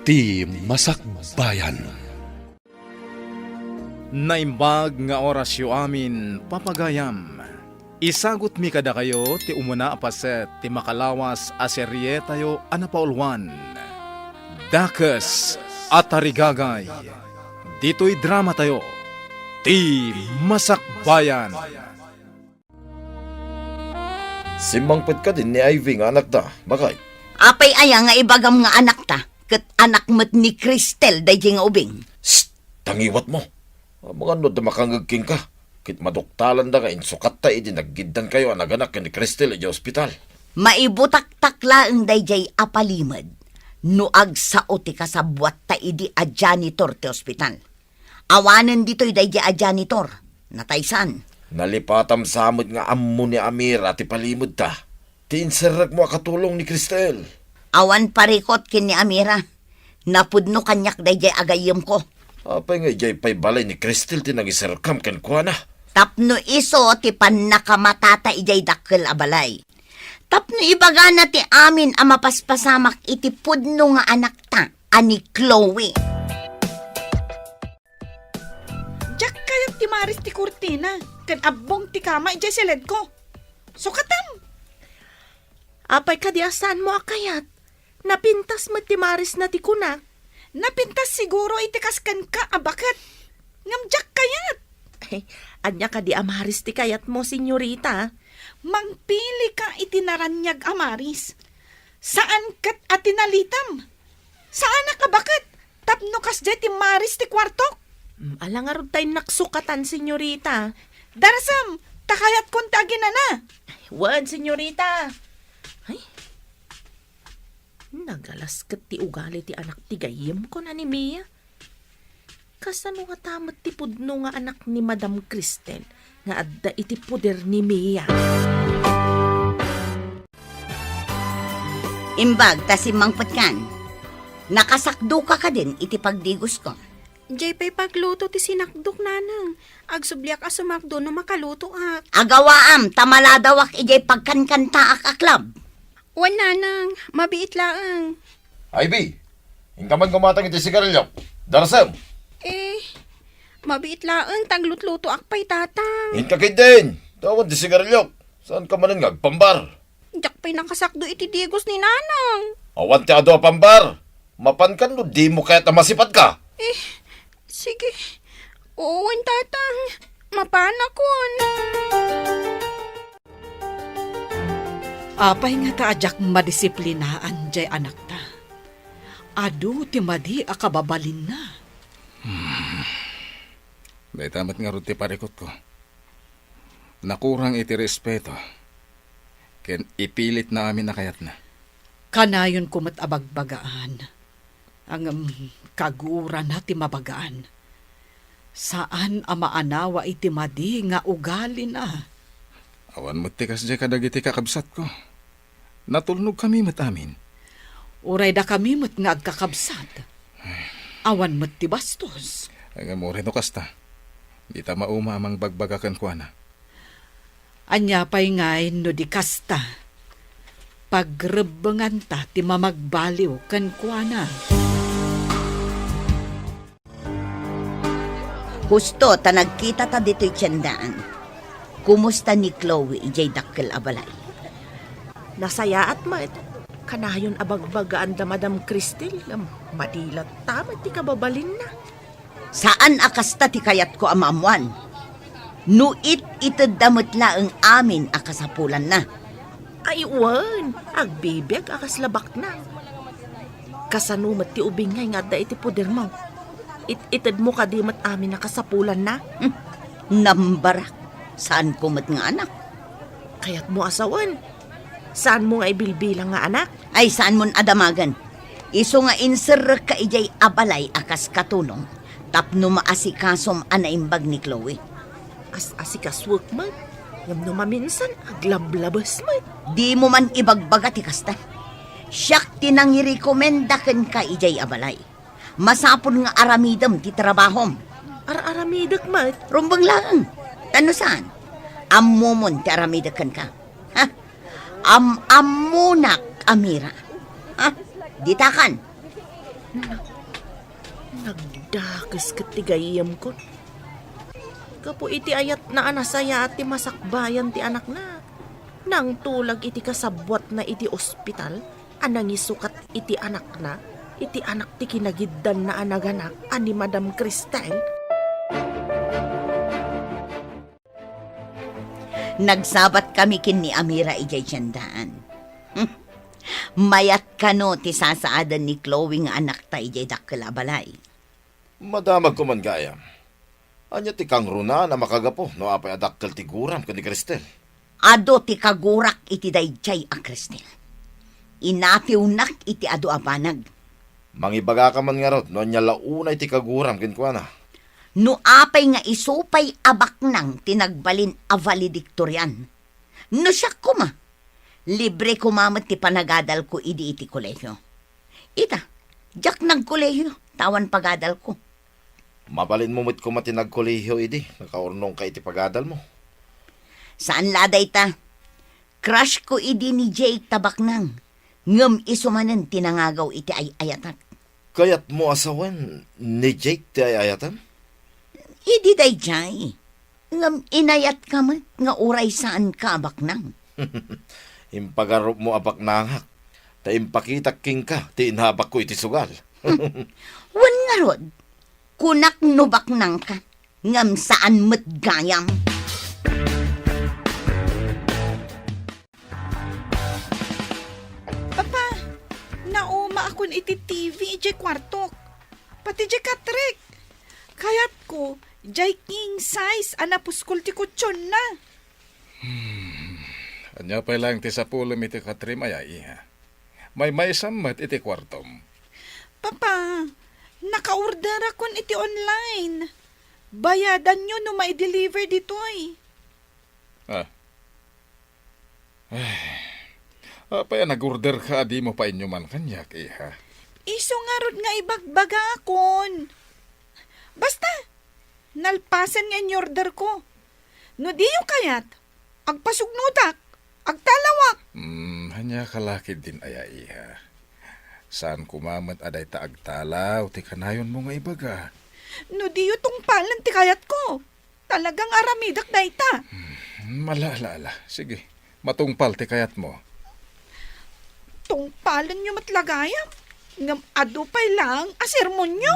Ti Masakbayan. Naimbag nga orasyo amin papagayam. Isagot mi kada kayo ti umuna apaset ti makalawas aserye tayo anapaulwan. Dakes at tarigagay. Dito'y drama tayo. Ti Masakbayan. Simangpit ka din ni Ivy nga anak ta. Bakay? Apay aya nga ibagam nga anak ta. Kat anak mo't ni Cristel day nga ubing. Shh! Tangiwat mo. Mga no da makangagking ka. Kit maduktalan da nga insukat ta idi naggidan kayo ang naganak ni Cristel di ospital. Maibutak-takla ang day apalimad. Nuag sa uti ka sa buwat ta idi a janitor ti ospital. Awanan dito'y day a janitor. Nataysan. Nalipatam samod nga ammo ni Amir at ipalimod ta. Tinserag mo akatulong ni Cristel. Awan parikot kin ni Amira. Napudno kanyak day agayim ko. Apay nga jay pay balay ni Cristel tinangiserkam ken kuana. Tapno iso ti panakamatata ijay dakkel abalay. Tapno ibaga na ti amin ang mapaspasamak iti pudno nga anak ta, ani Chloe. Jack kayat ti Maris ti Cortina, kan abong ti kama ijay silid ko. Sukatam! Apay kadiasan mo akayat. Napintas mo ti Maris na ti kunak. Napintas siguro itikaskan ka, abakat. Ngam Jack kayat. Ay, anya ka di amaris ti kayat mo, senyorita. Mangpili ka itinaranyag amaris. Saan kat atinalitam? Saan nakabakat? Tapno kas jay ti Maris ti kwartok? Alangarod tayo naksukatan, senyorita. Darasam, takayat kon tagina na. Wan, senyorita. Ay, nagalas kat ti ugali ti anak ti gayem ko na ni Mia. Kasano nga tamat ti pudno nga anak ni Madam Cristel nga adda iti puder ni Mia. Imbag ta si Mang Patkan. Nakasakdo ka din iti pagdigos ko. Jay pa'y pagluto ti sinakdok nanang. Agsubliak asumakdo no makaluto ak. Agawaam, tamaladawak ijay pagkankanta ak aklab. Wan nanang, mabiit laang. Ivy! Ingkaman kumatang iti sigarilyo. Darasam! Mabiit laang taglutluto ak pa'y tatang. Inkakid din! Tawan ti sigarilyo. Saan ka man pambar? Jak pa'y nakasakdo iti digos ni nanang. Awan ti ado pambar. Mapankan no di mo kaya tamasipat ka. Sige. Wan tatang. Mapanakon. Apay nga taadyak madisiplinaan jay anak ta. Adu ti madi akababalin na. Day tamat nga rin ti parikot ko. Nakurang iti respeto. Ken ipilit na amin na kayat na. Kanayon kumat abagbagaan. Ang kaguran na ti mabagaan. Saan amaanawa iti madi nga ugali na. Awan mo tikas jay kadagiti kakabsat ko. Natulnog kami mat amin. Uray da kami mo't nga agkakabsat. Awan mo't ti bastos. Ang mo rin kasta. Di ta mauma amang bagbagakan ko na. Anya pa'y ngay no di kasta. Pagrebengan ta ti mamagbaliw kan kuana. Husto ta nagkita ta dito'y tiyandaan. Kumusta ni Chloe ijay dakkel abalay? Nasaya at mat. Kanayon abagbagaan da Madam Cristel. Madilat tamat ti kababalin na. Saan akasta ti kayat ko amamuan? Nuit itadamot laeng amin akasapulan na. Ay, wan. Agbibig akaslabak na. Kasanumat ti ubingay nga da iti puder mo. Itad mo kadimat amin nakasapulan na. Nambarak. Saan ko mat nga anak? Kaya't mo asawan. Saan mo nga ibilbilang nga anak? Ay saan mon adamagan? Iso nga inser ka ijay abalay akas katulong. Tapno maasikasom anaimbag ni Chloe. Asikaswag man. Ngam no maminsan aglablabas man. Di mo man ibagbaga ti kasta. Siyak tinangirekomenda ken ka ijay abalay. Masapon nga aramidam ti trabahom. Aramidak mat. Rumbang lang. Tano saan? Ammomon ti aramidakan ka. Ha? Ammunak, Amira. Ha? Ditakan. Nagdakas katigayam ko. Kapo iti ayat na anasaya at ti masakbayan ti anak na. Nang tulag iti kasabwat na iti ospital, anang isukat iti anak na, iti anak ti kinagiddan na anaganak, ani Madam Cristel. Nagsabat kami kin ni Amira ijay tiyandaan. Mayat kano ti sasaadan ni Chloe nga anak ta ijay dakkalabalay. Madamag ko man gayam. Anya ti kang runa na makagapo no apay adakkel ti guram ken ni Cristel. Ado ti kagurak iti dayjay a Cristel. Inatiunak iti ado abanag. Mangibaga ka man nga rod no anya launay ti kaguram ken kuana. No apay nga isupay abak nang tinagbalin a valedictorian. No siya kuma. Libre kumamat ti panagadal ko idi iti kolehyo. Ita, jak nagkolehyo, tawan pagadal ko. Mabalin mo mo't kumatinag kolehiyo idi, nakaurnong ka iti pagadal mo. Saan laday ta? Crush ko idi ni Jake Tabaknang. Ngam isumanan tinangagaw iti ayatak. Kayat mo asawan ni Jake ti ayatan? Idi day jay. Ngam inayat ka man nga uray saan ka Baknang. Impagarop mo abak nangak. Ta impakitak king ka, ti inhabak ko iti sugal. Wan nga rod, kunak no Baknang ka. Ngam saan mo't gayam. Papa, nauma akon iti TV ijay kwartok. Pati ijay katrek. Kayat ko, ijay king size anapuskul ti kutsyon na. Anya pa lang ti sa pulom iti katrim ay iha. May samat iti kwartom. Papa, naka-order akon iti online. Bayadan nyo no mai-deliver ditoy. Apay nag-order ka, di mo pa inyo man kanyak iha. Iso nga rod nga ibagbaga akon. Basta, nalpasan nga in-order ko. No di yung kayat, agpasugnutak, agtalawak. Hanya kalakid din aya iha. Saan kumamat aday ta agtalaw, ti kanayon mo nga ibaga. No di yung tungpalan ti kayat ko. Talagang aramidak na ita. Malala. Sige, matungpal ti kayat mo. Tungpalan nyo matlagayam. Ngam adupay lang asermon nyo.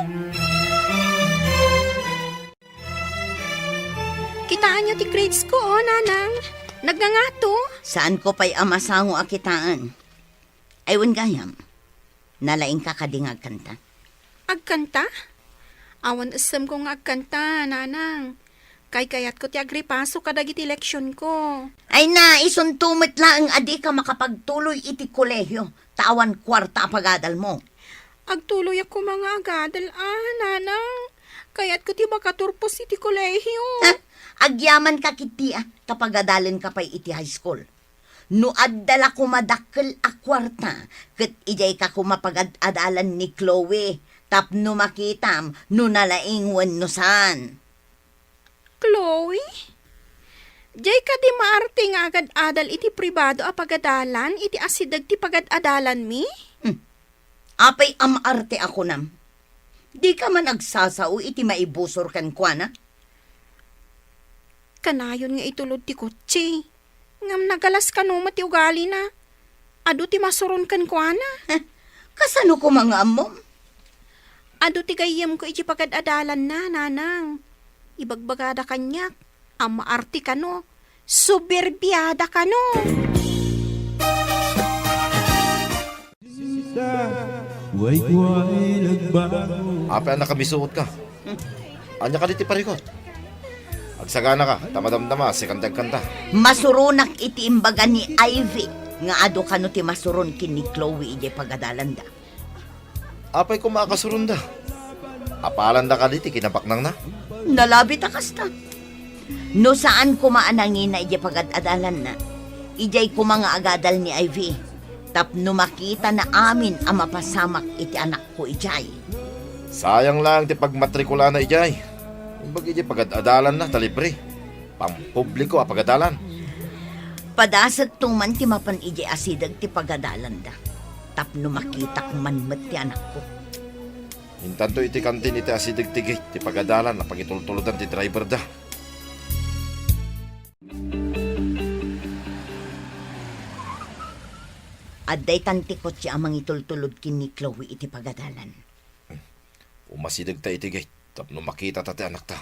Kitaan niyo ti grades ko, nanang. Nagngangato. Saan ko pa'y amasango akitaan? Aywan gayam. Nalaing ka kadingag kanta. Agkanta? Awan asam ko nga agkanta, nanang. Kayat ko ti agripaso kadag iti leksyon ko. Ay na, isuntumit lang adi ka makapagtuloy iti kolehyo. Tawan kwarta pagadal mo. Agtuloy ako mga agadal, nanang. Kayat ko ti makaturpos iti kolehyo. Agyaman ka kiti tapagadalin ka pa'y iti high school. No addala kumadakkel a kwarta, ket ijay ka kumapagad-adalan ni Chloe, tapno makitam, no nalaing wenno saan. Chloe? Jay ka di maarte nga agad-adal iti pribado a pagadalan, iti asidag ti pagad-adalan mi? Apay amarte ako nam. Di ka man agsasao iti maibusor kan kuana? Kanayon nga itulod ti kutsi. Ngam nagalas ka no mati ugali na. Ado ti masuron kan kuana. Kasano ko mga amom? Ado ti gayam ko iti pagad-adalan na, nanang. Ibagbagada kanyak. Ang maarte ka no. Suberbiyada ka no. Apay ang nakamisuot ka. Anya ka diti parikot. Agsagana ka, tamadamdama, sikandag kanta. Masurunak iti imbaga ni Ivy. Nga ado kano ti masuron kin ni Chloe iti pagadalanda. Apay ko makakasurunda. Apalanda ka diti, kinabaknang na. Nalabit akasta. No saan kumaanangin na iti pagad-adalan na. Ijay ko mga agadal ni Ivy. Tapno makita na amin ang mapasamak iti anak ko ijay. Sayang lang ti pagmatrikula na ijay. Imbag ijay pagad-adalan na, talibre. Pampubliko a pagadalan. Padasat tuman ti mapan ijay asidag ti pagadalan da. Tapno makita man met ti anak ko. Hintanto iti kantin iti asidigtigit, ti pagadalan na pagitultuludan ti driver da. Adday tantikot siya amang itultulod kin ni Chloe iti pagadalan. Umasidig ta iti gate, tapno makita ta ti anak ta.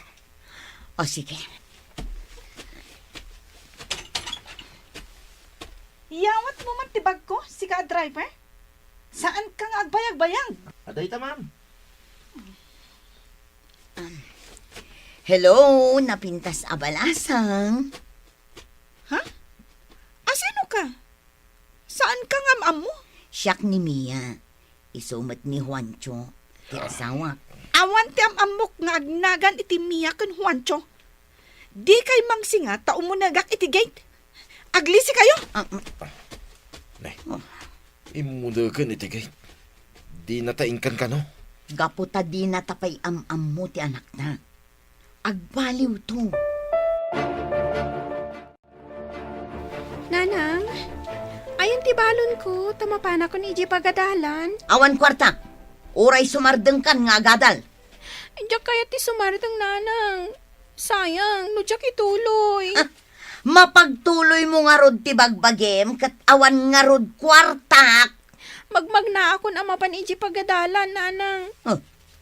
O sige. Yawat mo man tibag ko, si ka driver? Saan kang agbayag-bayag? Aday ta, ma'am. Hello, napintas abalasang. Ha? Asino ka? Saan ka ngam mo? Siyak ni Mia. Isumat ni Juancho. Ti asawa. Awan ti amok nga agnagan iti Mia ken Juancho. Di kay mangsinga tao mo nagak iti gate. Aglisi kayo? Nay, imudagan iti gate. Di nataingkan ka, no? Gaputa di natapay am mo ti anak na. Agbaliw to. Nanang, ayon ti balon ko, tamapana ko ni iji pagadalan. Awan kwarta. Uray sumardeng kan nga agadal. Diyak kaya ti sumaritang nanang. Sayang, no diyak ituloy. Mapagtuloy mo nga rod ti bagbagem kat awan nga rod kwartak. Magmagna ako na mapan iji pagadalan, nanang.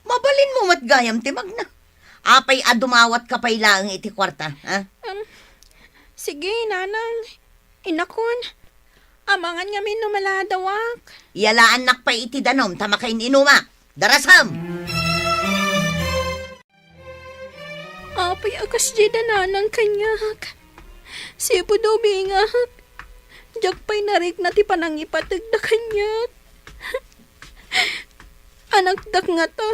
Mabalin mo matgayam ti magna. Apay adumawat ka pay lang iti kwarta. Ha? Sige, nanang. Inakon. Amangan nga min numaladawak. Yalaan nak pa iti danom tamakain inuma. Darasam! Apay akas di nanang kanyak. Sipo daw bingak. Diyak pa'y narik na ti panangipatag na kanyak. Anak dak nga to.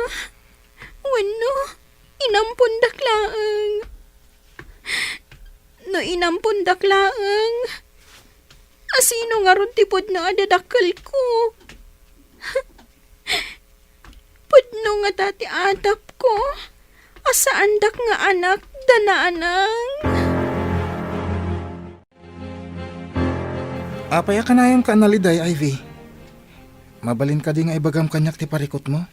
Wano, inampun daklaang. No inampun daklaang. Asino nga ron tipod na adadakal ko. Pudno nga tati atap ko. Asaan dak nga anak dananang. Apaya ka na yung kanaliday, Ivy. Mabalin ka di nga ibagam kanyak ti parikot mo.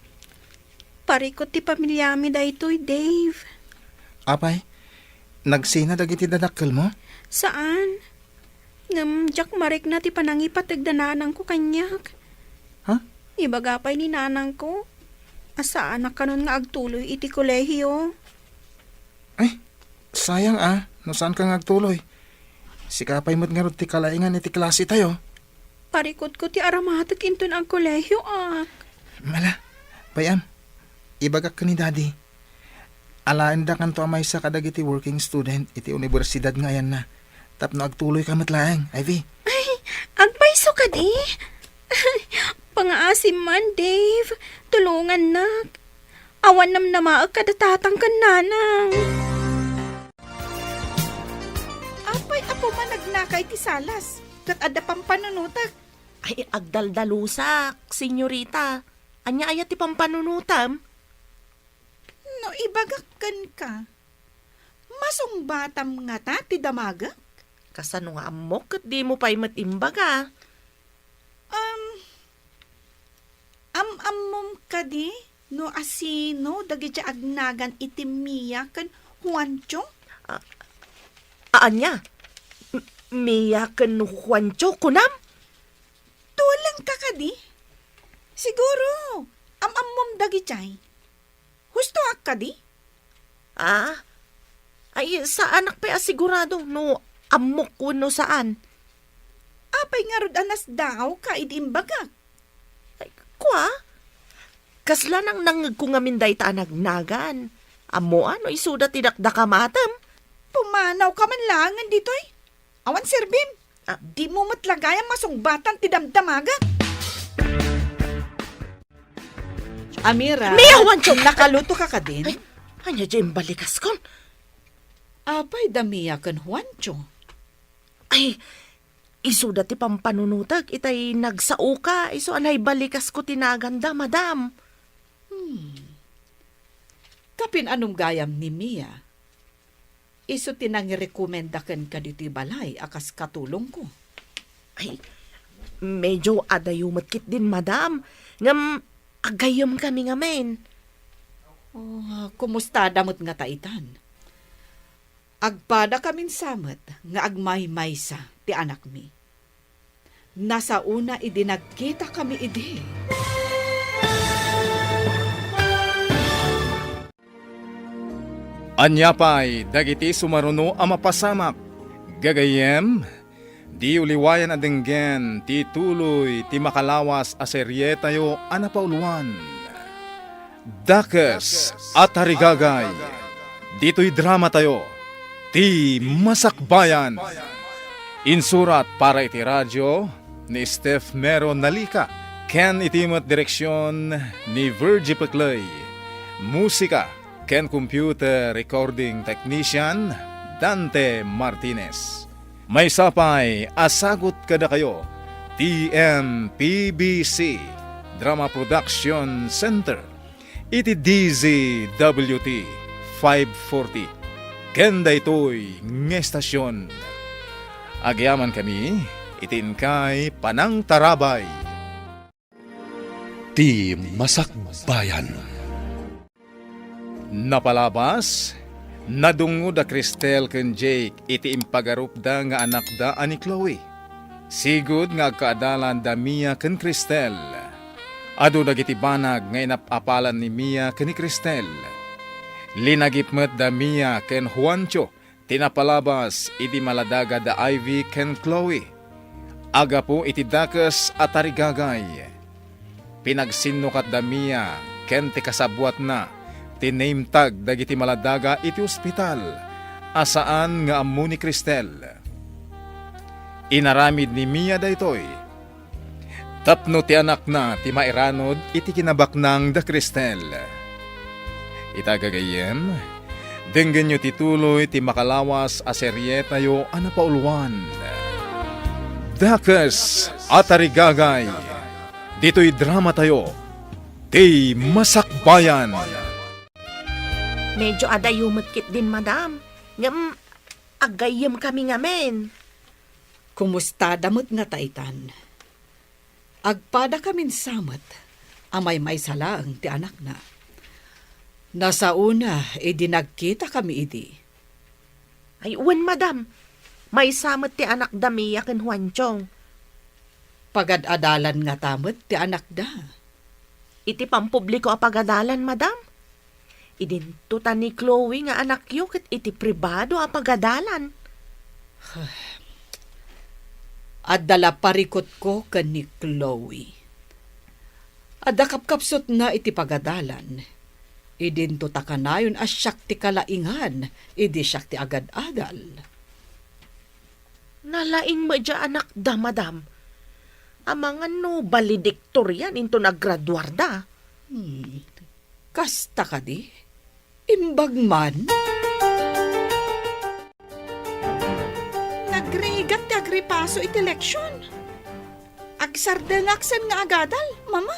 Parikot ti pamilyami daytoy, Dave. Apay, nagsina dagiti dadakkel mo? Saan? Jack marik na ti panangipatag dananang ko kanyak. Ha? Ibagapay ni nanang ko. Asaan na kanon nga agtuloy iti kolehiyo. Ay, sayang no saan ka ngagtuloy? Sikapay mo't nga rod ti kalaingan iti klase tayo. Parikot ko ti aramatag inton ang kolehiyo, Mala, bayam, ibagak ka ni daddy. Alaan da kanto amay sa kadag iti working student iti universidad nga yan na. Tapno agtuloy ka matlaang, Ivy. Agpaiso ka di? Pangaasim man, Dave. Tulungan na. Awan nam namaag kadatatang kan nanang. Apay apo man nagnakay ti salas. Kat adda pang panunutak. Ay, agdaldalusak, senyorita. Anya ayat ti pampanunutam. No ibagakkan ka. Masong batam nga ta ti damagak. Kasano nga amok kat di mo pa'y matimbaga. Amom ka di? No asino dagiti agnagan iti Mia kan Juancho? Anya? Mia ken Juancho kunam? Tulang ka ka di? Siguro, amom dagichay. Husto ak ka di? Ay, sa anak pa asigurado no amok ko no saan. Apay nga rod anas daw ka idimbagak. Ay, kwa? Kasla nang nangagkungaminday ta nagnagan. Amo ano isuda tidakdakamatam. Pumanaw ka man langan dito'y. Awan sirbim. Di mo matlagayan masungbatan ti damdamaga. Amira. Mia, Juancho! Nakaluto ka ka din? Ay, anya dyan balikas kon. Apay damiya kan Juancho. Ay, iso dati pampanunutag, itay nagsao ka, iso anay balikas ko tinaganda, madam. Kapin anong gayam ni Mia? Iso tinangirekomendakan ka dito'y balay akas katulong ko. Ay, medyo adayumat kit din, madam. Ngam, agayom kami nga men. Kumusta damot nga taitan? Agpada kamin samet nga agmay-maysa ti anak mi. Nasa una idi nagkita kami idi. Anyapay, dagiti sumaruno ang mapasamak. Gagayem, di uliwayan adenggen, ti tuloy, ti makalawas aserye tayo anapauluan. Dakes at harigagay, dito'y drama tayo, ti Masakbayan. Insurat para iti radyo ni Steph Mero Nalika, ken itimot direksyon ni Virgie Peclay. Musika ken computer recording technician Dante Martinez. May sapay asagot kada kayo TMPBC Drama Production Center iti DZWT 540 kenda ito'y ngestasyon. Agyaman kami itinkay Panang Tarabay. Ti Masakbayan. Napalabas, nadungod a Cristel ken Jake iti impagarupda nga anak da ani Chloe. Sigud nga agkaadalan da Mia ken Cristel. Adu dagiti banag nga inapapalan ni Mia ken ni Cristel. Linagipmet da Mia ken Juancho, tinapalabas iti maladaga da Ivy ken Chloe. Aga po iti dakes at tarigagay. Pinagsinukat da Mia ken ti kasabwat na tiname tag dagiti maladaga iti ospital asaan nga ammo ni Cristel. Inaramid ni Mia daytoy. Tapno ti anak na ti mairanod iti kinabaknang da Cristel. Itagagayem, denggen nyo ti tuloy ti makalawas a serye tayo anapauluan. Dakes at arigagay, dito'y drama tayo, ti Masakbayan. Medyo adayumagkit din, madam. Ngam, agayam kami ngamen. Kumusta damot nga taitan? Agpada kamin samet, amay may salang ti anak na. Nasa una, idi nagkita kami idi. Ay, uwan, madam. May samat ti anak da Mia ken Juanchong. Pagad-adalan nga tamet ti anak da. Iti pampubliko a pagadalan, madam. Idintutan ni Chloe nga anak yu ket iti pribado a pagadalan. At dala parikot ko ken ni Chloe. Adda kapkapsot na iti pagadalan. Idinto takanayon as siyak ti kalaingan, idi siyak ti agad-adal. Nalaing mo dya anak da, madam. Amangan no valedictorian into naggraduar da. Kasta ka di? Imbag man? Nagrigat ti agripaso iti leksyon. Agsardengaksen nga agadal, mama.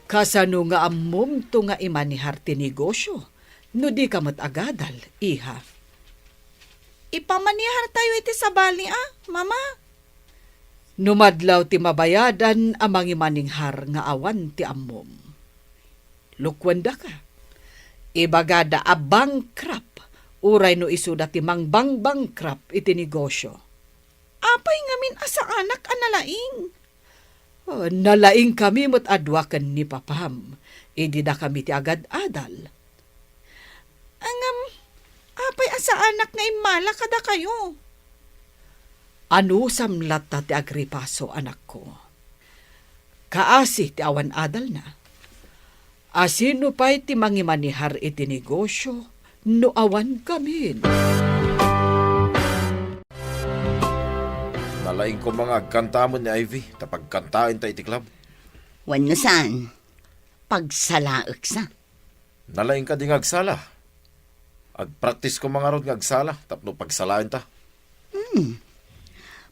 Kasano nga ammom to nga imanihar ti negosyo, no di kamat agadal, iha. Ipamanihar tayo iti sabali, mama. Numadlaw ti mabayadan amang imaninghar nga awan ti ammom. Lukwanda ka. Ibagada a bankrupt, uray no isuda ti mangbang bankrupt iti negosyo. Apay ngamin asa anak analaing. Nalaing kami mo't adwakan ni papam. Idi da kami ti agad-adal. Angam, apay asa anak nga imala kada kayo. Ano samlat ta ti agripaso anak ko? Kaasi ti awan adal na. Asino pa'y ti mangimanihar iti negosyo no awan kami. Nalaing ko mga agkantamon ni Ivy, tapagkantain ta iti club. Wano saan? Pagsalaak sa. Nalaing ka di nga agsala. Agpractice ko mga rod nga agsala, tapno pagsalain ta.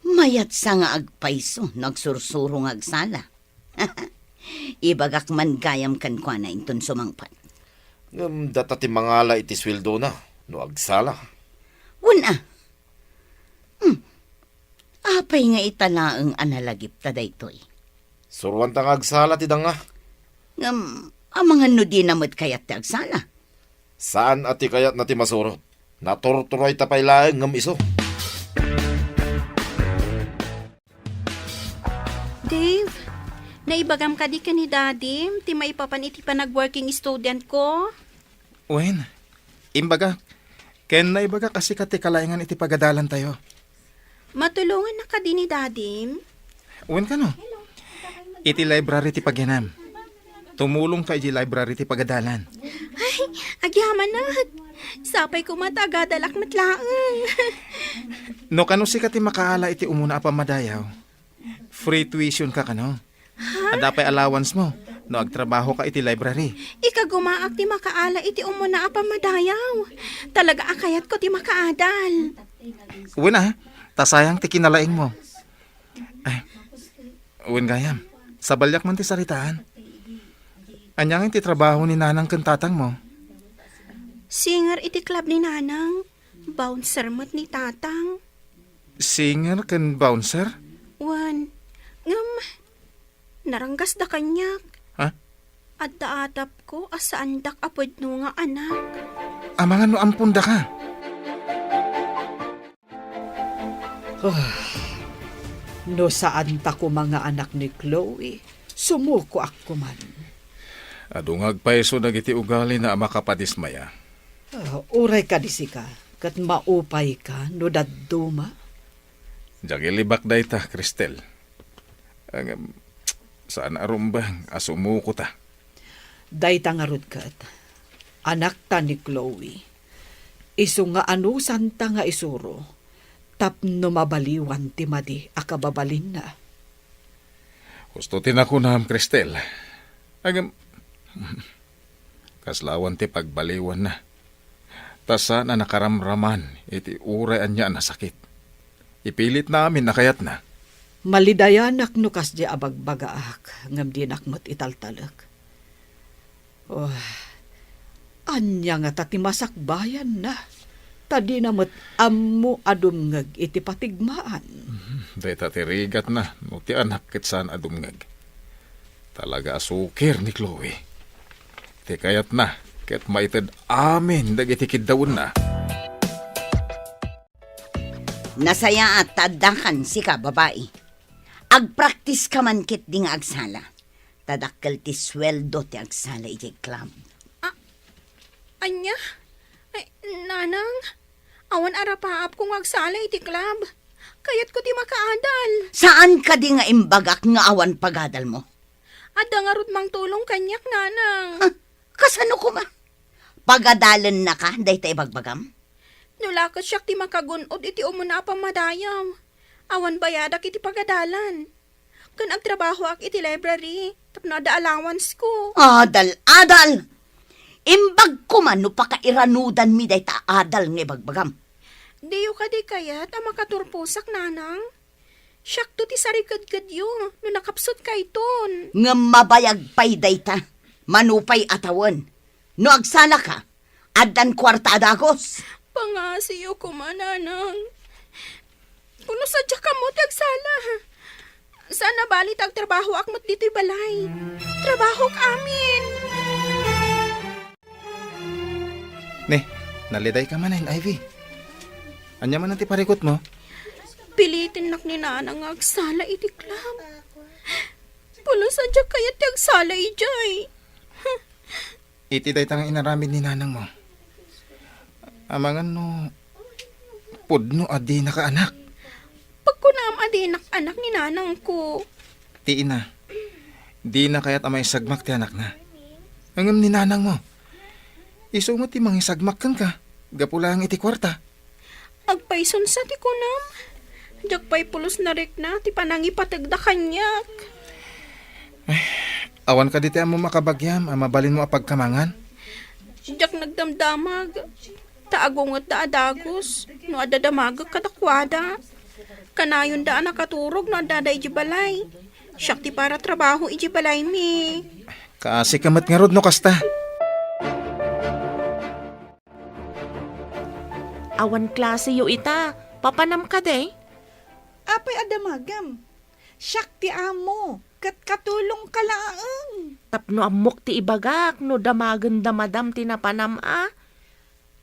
Mayat sa nga agpaiso, nagsursuro nga agsala. Ibagak man gayam kan kwa na inton sumangpat. Data ti mangala iti sweldo na, no agsala. Wala. Apay nga italaang analagip ta daytoy. Surwan ta nga agsala ti danga. Ang mga no di namad kayat ti agsala. Saan ati kayat na ti masurot? Natorturoy tapay laeng ngam iso. Dave, naibagam ka di ka ni Daddy, ti maipapan iti pa nag-working student ko. Wen, imbaga, ken na ibaga kasi kati kalaingan iti pagadalan tayo. Matulungan na ka di ni Daddy. Wen ka no? Iti library ti pagyanam. Tumulong ka iti library ti pagadalan. Ay, agyaman na. Sapay ko matagadalak matlaang. No kano si kati makaala iti umuna pa madayaw. Free tuition ka kano. Adapay allowance mo. No agtrabaho ka iti library. Ikagumaak ti makaala iti umuna apa madayaw. Talaga akayat ko ti makaadal. Uwin tasayang ti kinalaing mo. Ay, uwin gayam, sabalyak man ti saritaan. Anyang ti trabaho ni nanang kantatang mo. Singer iti club ni Nanang. Bouncer mo't ni Tatang. Singer ken bouncer? Wan, ngam, naranggas da kanyak. Ha? At daatap ko asaan dak apod no nga anak. Amangan no ampun da ka. No saan ta ko mga anak ni Chloe, sumuko ako man. Adungag pa iso dagiti ugali na makapadismaya. Uray ka di ka, kat maupay ka, no dadduma. Jagilibak day ta, Cristel. Saan arumbang asumuko ta? Day tangarod kat, anak ta ni Chloe. Isu nga anusan ta nga isuro, tapno mabaliwan ti madi akababalin na. Gusto tinakunam, Cristel. Kaslawan ti pagbaliwan na. Tasa na nakaramraman, iti urayan niya na sakit. Ipilit namin na kayat na. Malidayanak no kas di abagbagaak, ngam di nakmat italtalak. Oh, anya nga tatimasak bayan na. Tadi namat ammo adumngag iti patigmaan. Dahil tatirigat na, no ti anak kit saan adumngag. Talaga asukir ni Chloe. Ti kayat na, ket maited amin dagiti kiddaon na. Nasaya at tadakan si ka, babae. Agpraktis ka man kit di nga agsala. Tadakkel ti sweldo ti agsala iti club. Anya? Ay, Nanang, awan arapaap kung agsala iti club. Kayat ko ti makaadal. Saan ka di nga imbagak nga awan pagadal mo? Adda nga rod mang tulong kanyak, Nanang. Kasano ko ma? Pagadalan na ka, day tayo bagbagam? Nulakas siya ti makagunod iti umuna pa madayaw. Awan bayadak iti pagadalan. Kan agtrabaho ak iti library, tapno ada allowance ko. Adal! Imbag ko man no pakairanudan mi day ta adal nga bagbagam. Diyo ka di kayat ang makaturpusak, Nanang. Siyak to ti sarigad-gad yo, no nakapsot kay ton. Nga mabayag pay day ta, manupay atawan. No agsala ka, adan kwarta adagos. Pangasiyo ko man, Nanang. Puno sadya ka mo, tagsala. Sana bali tagtrabaho akmat dito'y balay. Trabaho amin. Ne, naliday ka man Ivy. Anya man ti parikot mo? Pilitin nak ni Nanang agsala iti club. Puno sadya kaya ti agsala ijay. Iti day tang inaramid ni nanang mo. Amangan no, pudno adi na ka anak. Pagkunam adinak anak ni Nanang ko. Ti ina, di na kaya't amay sagmak ti anak na. Angam ni nanang mo. Iso mo ti mangi sagmak kang ka. Gapulang iti kwarta. Agpayson sa ti kunam. Dagpay pulos na rik na ti panangi patagda kanyak. Awan ka diti mo makabagyam, mabalin mo apagkamangan. Jak nagdamdamag. Taagungot da adagos. No adadamag kadakwada. Kanayon da nakaturog no adada ijibalay. Siyak ti para trabaho ijibalay mi. Kaasi kamat nga rod no kasta. Awan klase yo ita, papanam ka de. Apay adamagam. Siyak ti amo. Kat katulong ka laang. Tapno amok ti ibagak no damagan damadam ti napanam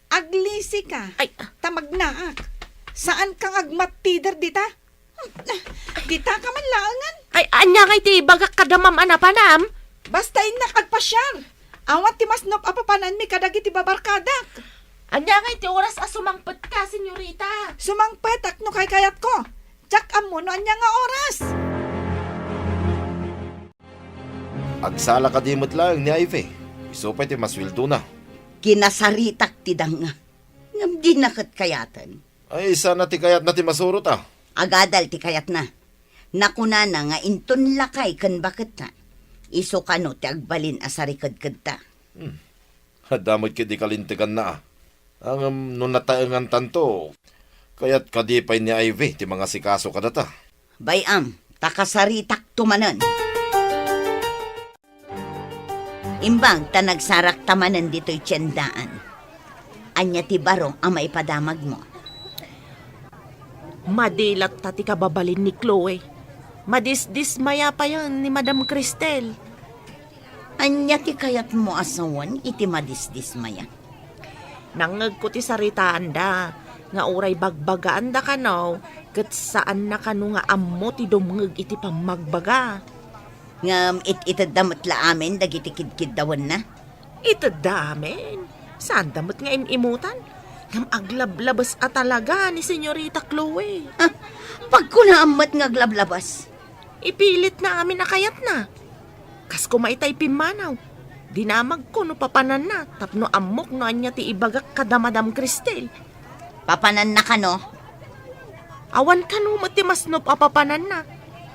Aglisi ka. Ay, Tamagnaak. Saan kang agmatider dita? Dita ka man laangan. ay anya ngay ti ibagak kadamam anapanam. Basta inak agpasyar. Awat ti masnop apapanan mi kadagiti babarkadak. Anya ngay ti oras sumangpet ka, senyorita. Sumangpetak no kay kayat ko. Tsak amo no anya nga oras. Agsala ka dimot lang ni Ivy. Isupay ti maswildo na. Kinasaritak ti danga. Ngam di nakat kayatan. Ay, sana ti kayat na ti masurot Agadal ti kayat na. Nakuna na nga inton lakay kan bakit na. Iso kano ti agbalin asarikad-kad ta. Damot kidi kalintikan na Ang nunataengan tanto, kayat kadipay ni Ivy ti mga sikaso kadata. Bayam, takasaritak tumanan. Imbang ta nagsarak tamanan dito'y tiyandaan. Anya ti baro ang maipadamag mo. Madilat ta ti kababalin ni Chloe. Madisdismaya pa yan ni Madam Cristel. Anya ti kayat mo asawan iti madisdismaya. Nangag ko ti saritaan da, nga uray bagbagaan da kanaw, kat saan na kano nga ammo ti dumngag iti pamagbaga. Ngam itadamat la amin dagiti kidkid dawan na. Ito damen. Saan damot nga imimutan? Ngam aglablabas at talaga ni Senyorita Chloe. Pag kunaamat nga glablabas. Ipilit na amin na kayat na. Kas kumaitay pimanaw. Dinamag ko no papanan na. Tapno amok no anya ti ibagak kadamadam Cristel. Papanan na kano? Awan ka no mati masnop apapanan na.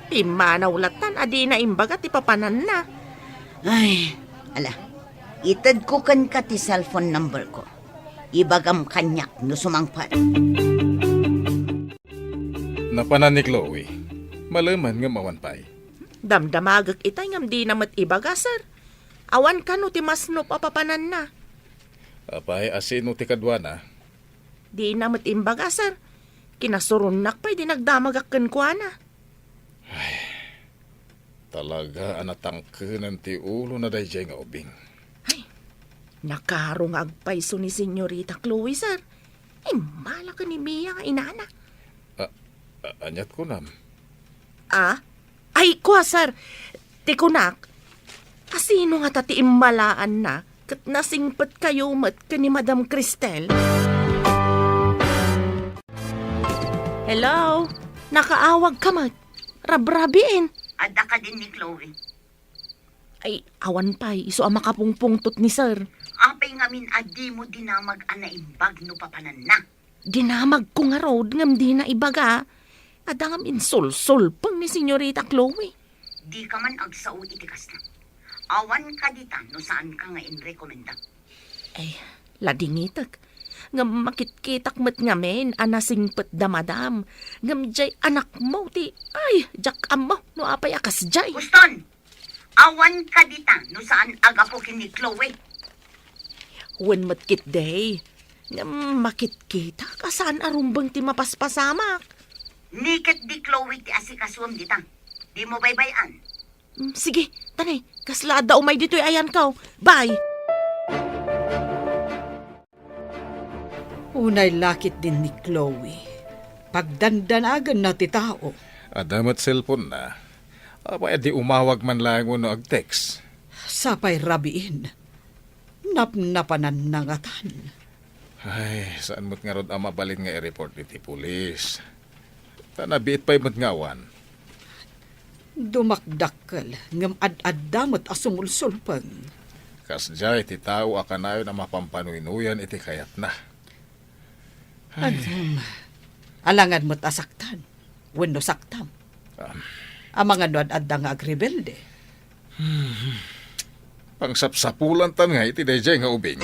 Pimanaw latan adi na imbaga ti papanan na. Ay, ala. Itad ko kan ka ti cellphone number ko. Ibagam kanyak no sumangpat. Napanan ni Chloe. Malaman nga mawanpay. Damdamagak itay ngam di namat ibaga, sir. Awan ka no ti masnop apapanan na. Apay asino ti kadwana. Di namat imbaga, sir. Kinasurunak pa'y di nagdamagak kenkwana. Talaga anatangkenan ti ulo na dayjay nga ubing. Nakarong agpaiso ni Senyorita Chloe, sir. Mala ka ni Mia nga inana. Anyat ko nam. Ay, kwa, sir. Tikunak, kasino nga tati immalaan na kat nasingpet kayo mat ka ni Madam Cristel? Hello? Nakaawag ka mat. Rabrabiin. Ada ka din ni Chloe. Ay, awan pa'y. Iso ang makapungpungtot ni sir. Apay ngamin adi mo dinamag anaimbag no papanan na. Dinamag ko nga road ngam di na ibaga. Ada ngam insul-sul pang ni Senyorita Chloe. Di ka man agsao itikas na. Awan ka dita no saan ka nga inrekomenda. Ay, ladingitak. Ngam makitkitak mat ngamen anasingpet damadam. Ngam jay anak mo ti. Ay, jak amo no apay akas jay. Guston! Awan ka dita no saan agapukin ni Chloe. Wen matkit day. Ngam makitkita kasaan arumbang ti mapaspasamak. Niket di Chloe ti asikaswam dita. Di mo baybayan. Sige, tanay. Kaslada umay dito'y ayan kaw. Bye! Unay lakit din ni Chloe. Pagdandanagan na ti tao. Adamat cellphone na. Apay di umawag man lang no ag-text. Sapay rabiin. Napnapanan na ngatan. Ay, saan mo't nga rod ang mabalin nga i-report iti pulis. Tanabiit pa'y mo't ngawan. Dumakdakkel ngam ad-addamot asumulsulpang. Kasjay ti tao akanayon ang mapampanuynuyan iti kayat na. Alangan mo't asaktan. Wenno saktam. Amang ano ad-adda nga agrebelde. Pangsapsapulan tan nga iti dayjay nga ubing.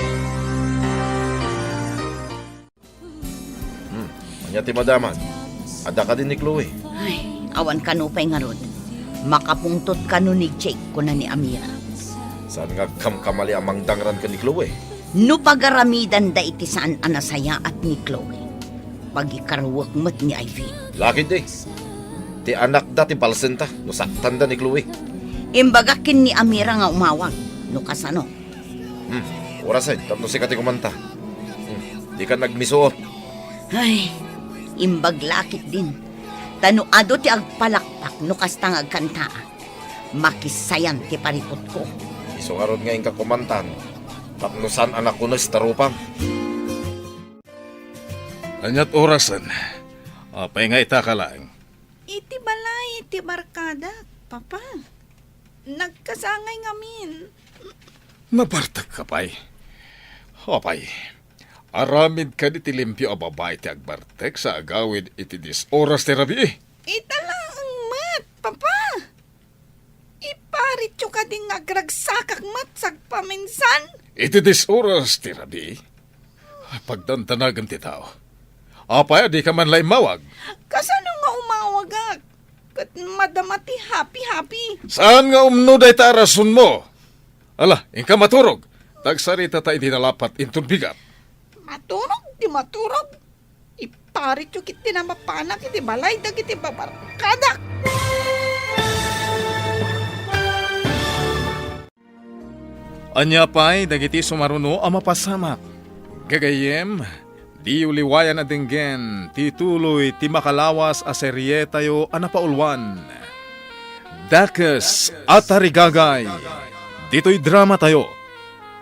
Anya ti madaman. Ada ka din ni Chloe. Ay, awan ka no pa'y nga rod. Makapungtot ka no ni Jake ko na ni Amira. Saan nga kamkamali amang dangran ka ni Chloe? No pagaramidan da iti saan anasaya at ni Chloe. Pagikarawak mat ni Ivy. Lakid Ti anak da ti balsenta. No saktan da ni Chloe. Imbagakin ni Amira nga umawag. Lukas ano? Orasan, tapno si kati kumanta. Di ka nagmisuot. Ay, imbaglakit din. Tanuado ti agpalakpak no kastang agkanta. Makisayan ti paripot ko. Isungarod nga ka kumantan. Tapno san anak ko na si tarupam. Anyat orasan. Apay nga ita ka lang. Iti balay, iti barkada, papa. Nagkasangay ngamin. Nabartag ka pay. Apay. Aramid ka di tilimpyo a babae ti agbartek sa agawid iti dis oras ti rabi. Italaang mat, papa. Iparityo ka ding agragsakak mat sagpaminsan. Iti dis oras ti rabi. Pagdantanagan ti tao. Apay, di ka man lay mawag. Kasano nga umawagak? Kat madamati happy-happy. Saan nga umnuday ta rason mo? Ala, ingka maturog. Tagsarita ta iti nalapat intun bigat. Maturog, di maturog. Iparityo kiti na mapanak, iti balay, dagiti babarkadak. Anya pa'y dagiti sumaruno ang mapasamak. Gagayem, di uliwayan na dinggen, tituloy ti makalawas a serye tayo anapaulwan. Dakes at Arigagay, dito'y drama tayo,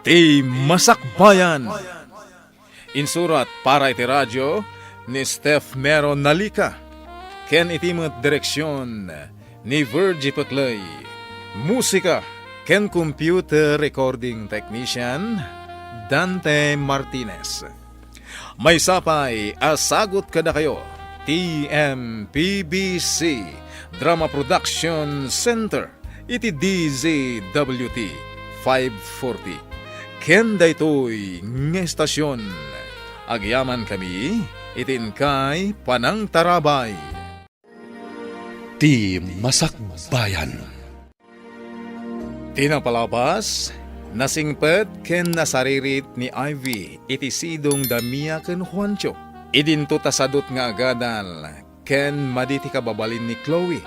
ti Masakbayan. Insurat para iti radyo ni Steph Mero Nalika, ken itimot direksyon ni Virgie Paclay. Musika ken computer recording technician Dante Martinez. May sapay asagot kada kayo TMPBC Drama Production Center iti DZWT 540 ken daytoy nga estasyon. Agyaman kami itin kay Panang Tarabay. Ti Masakbayan. Tinapalabas, nasingpet ken nasaririt ni Ivy iti sidong Damia ken Juancho. Idinto tasadot nga agadal ken maditi kababalin ni Chloe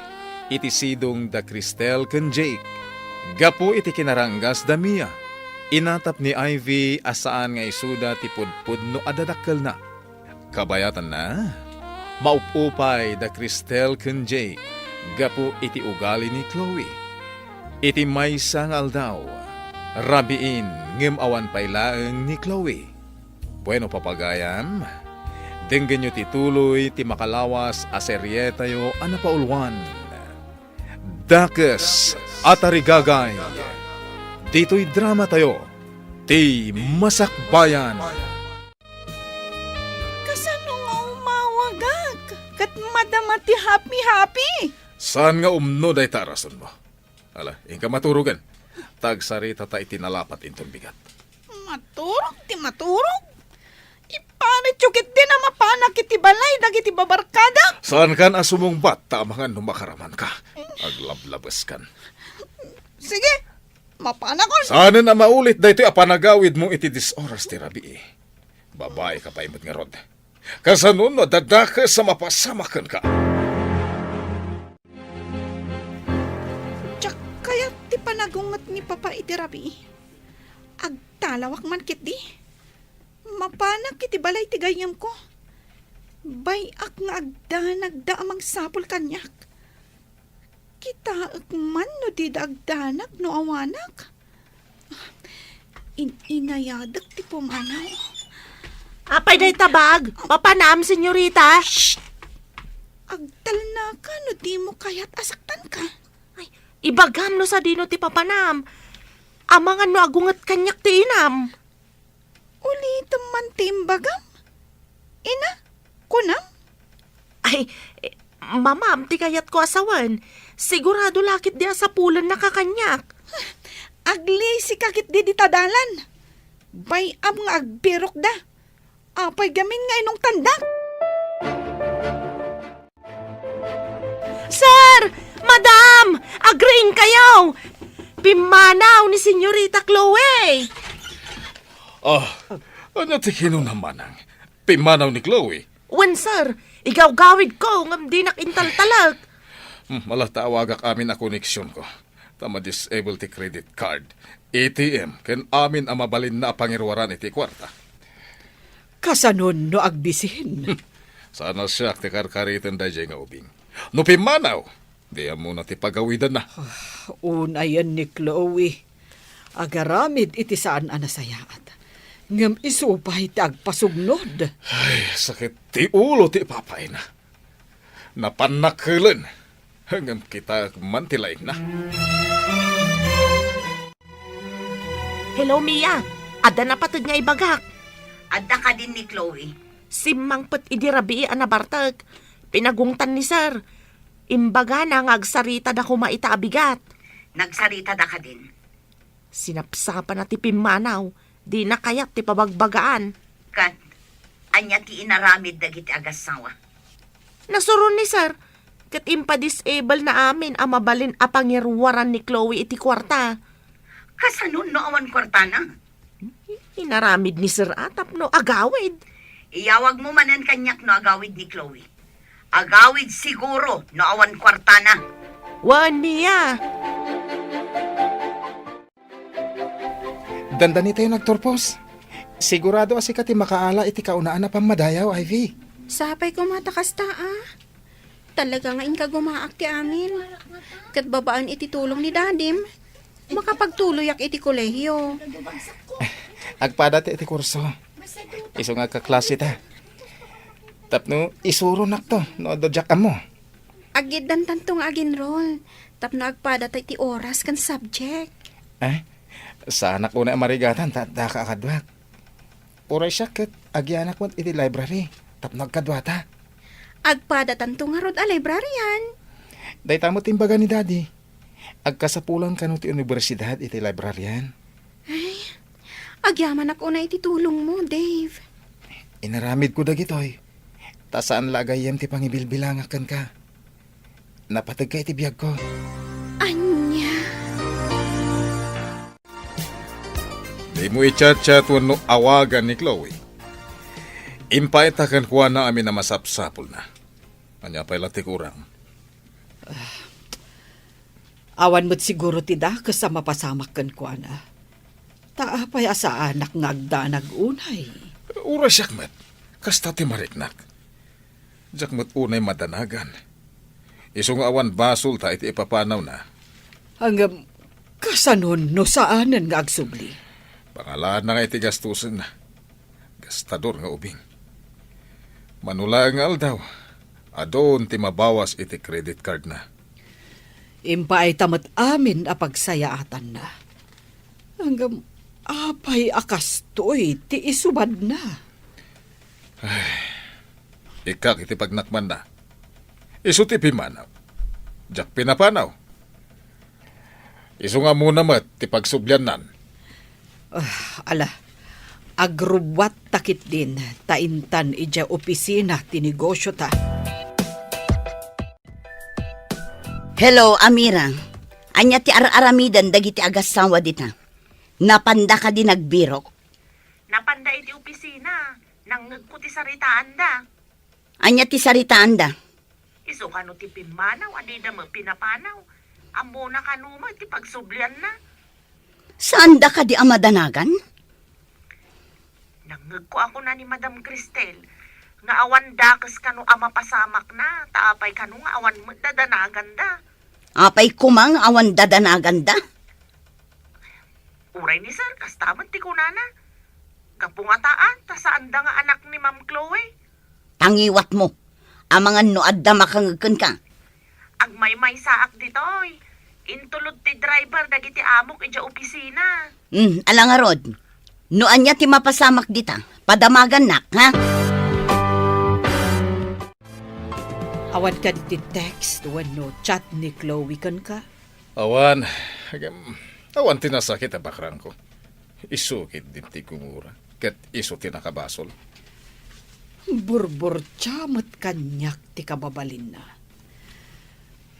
iti sidong da Cristel ken Jake. Gapo iti kinaranggas Damia. Inatap ni Ivy asaan nga isuda ti pudpud no adadakkel na. Kabayatan na, maupupay da Cristel ken Jake. Gapo iti ugali ni Chloe. Iti maysa nga aldaw, rabiin ngem awan paylaeng ni Chloe. Bueno papagayam, denggen nyo tituloy ti makalawas a serye tayo anapaulwan. Dakes at Arigagay, dito'y drama tayo, ti Masakbayan. Kasano nga umawagak? Kat madamati happy-happy. Saan nga umno day tarason mo? Ala, ingka maturugan. Tagsarita ta itinalapat intong bigat. Maturog, ti maturog. Iparitsyukit din na mapanak iti balay, dagiti babarkada. Saan kan asumong bat tamangan numakaraman ka? Aglablabas kan. Sige, mapanakon. Sana na maulit dahito apanagawid mo iti disoras ti rabi. Babae ka pa imot nga rod. Kasanun no dadaka sa mapasamakan ka. Tsak kaya ti panagungot ni Papa iti rabi. Agtalawak man kit di. Mapanak iti balay ti gayam ko. Bayak nga agdanag da amang sapol kanyak. Kita man no di dagdanak no awanak. Inayadak ti pumanaw. Apay day tabag, papanam, senyorita. Agtal na ka no di mo kaya't asaktan ka. Ay, ibagam no sa dino ti papanam. Amangan no agungat kanyak ti inam. Ulitam man timbagam. Ina, kunam. Ay, mamam, ti kayat ko asawan. Sigurado lakit di asapulan nakakanyak. Agli si kakit di tadalan. Bayam nga agbirok da. Apay gamin nga inong tandak. Sir! Madam! Agreeing kayo! Pimanaw ni Senyorita Chloe! Ano ti naman ang pimanaw ni Chloe? Wen, sir, igawgawid ko ngam di nakintaltalag. Malatawagak amin na koneksyon ko. Tama disable ti credit card. ATM, ken amin ang mabalin na pangirwaran iti kwarta. Kasanon no agbisin. Sana siya ti karkaritan da nga ubing. No pimanaw, di mo na ti pagawidan na. Unayan ni Chloe. Agaramid iti saan anasayaat. Ngam isupay ti agpasugnod. Ay, sakit ti ulo ti papay na. Napanakilan. Hanggang kita mantilaing na. Hello, Mia. Ada na patod nga ibagak. Adda ka din ni Chloe. Simang pet idirabi anabartag. Pinagungtan ni sir. Imbaga na ngagsarita da kumaita abigat. Nagsarita da ka din. Sinapsapan na ti pimanaw. Di na kayat ti pabagbagaan. Kat, anya ti inaramid dagiti agasawa. Nasuron ni sir. Kat impa-disable na amin ang mabalin a pangirwaran ni Chloe iti kwarta. Kasanon no awan kwartana. Inaramid ni sir atap no agawid. Iyawag mo manan kanyak no agawid ni Chloe. Agawid siguro no awan kwartana. Wan, Mia. Dandani tayo nagturpos. Sigurado asi ka ti makaala iti kaunaan na pamadayaw, Ivy. Sapay ko matakas ta Talaga nga inka gumaak ti amin. Kat babaan iti tulong ni dadim. Makapagtuloyak iti kolehiyo. Agpada ti iti kurso. Iso nga kaklase ta. Tapno isuro nakto no dodyak mo. Agid dan tantong aginroll. Tapno agpada ta iti oras kan subject. Sa anak una marigatan ta kakadwat. Uray siya kat agyanak mo iti library. Tapno agkadwata. Agpada tantong nga rod a librarian. Day tamo timbaga ni daddy. Agkasapulang kanu ti universidad iti librarian. Agyaman ako na iti tulong mo, Dave. Inaramid ko dagitoy. Ta saan lagayem ti pangibilbilangakan ka. Napatag ka iti biyag ko. Anya. Di mo i-chat-chat no awagan ni Chloe. Impaitakan kuha na amin na masapsapol na. Anya pa'y lati kurang. Awan mo't siguro tida kasama pasamak kan kwa na. Taapay asa anak ngagdanag unay. Ura siyak met. Kasta ti mariknak. Diyak mo't unay madanagan. Isong awan basol ta iti ipapanaw na. Hanggang kasanon no saanan nga agsubli. Pangalaan na nga iti gastusin na. Gastador nga ubing. Manulangal daw. Adon ti mabawas iti credit card na. Impa ay tamat amin a pagsayaatan na. Hanggang apay akastoy ti isubad na. Ikak iti pagnakman na. Isu ti pimanaw. Diyak pinapanaw. Isu nga muna mat ti pagsubyanan. Ala, agrubwat takit din, taintan ija opisina ti negosyo ta. Hello, Amira. Anya ti aramidan dagiti agasawa dita. Napanda ka din nagbirok. Napanda iti opisina. Nangag ko ti saritaan da. Anya ti saritaan da. Iso kano ti pimanaw, adida mo pinapanaw. Amo na kanuma ti pagsublian na. Saan da ka di amadanagan? Nangag ko ako na ni Madam Cristel. Nga awan dakas kano ama pasamak na. Taapay kano nga awan mo dadanagan da. Apay kumang awan dadanagan da. Uray ni sir, kastaman ti kunana. Kapungataan, ta saan da nga anak ni Ma'am Chloe. Tangiwat mo. Amangan no adda makangagkan ka. Agmay-may saak ditoy. Intulod ti driver dagiti amok ija opisina. Ala nga rod. No anya ti mapasamak dita. Padamagan nak, ha? Awan ka ti text no chat ni Chloe kan ka. Awan. Awan tinasakit ang bakrang ko. Isukit din ti kumura. Kat iso tinakabasol. Burbur tiyamot kanyak ti kababalin na.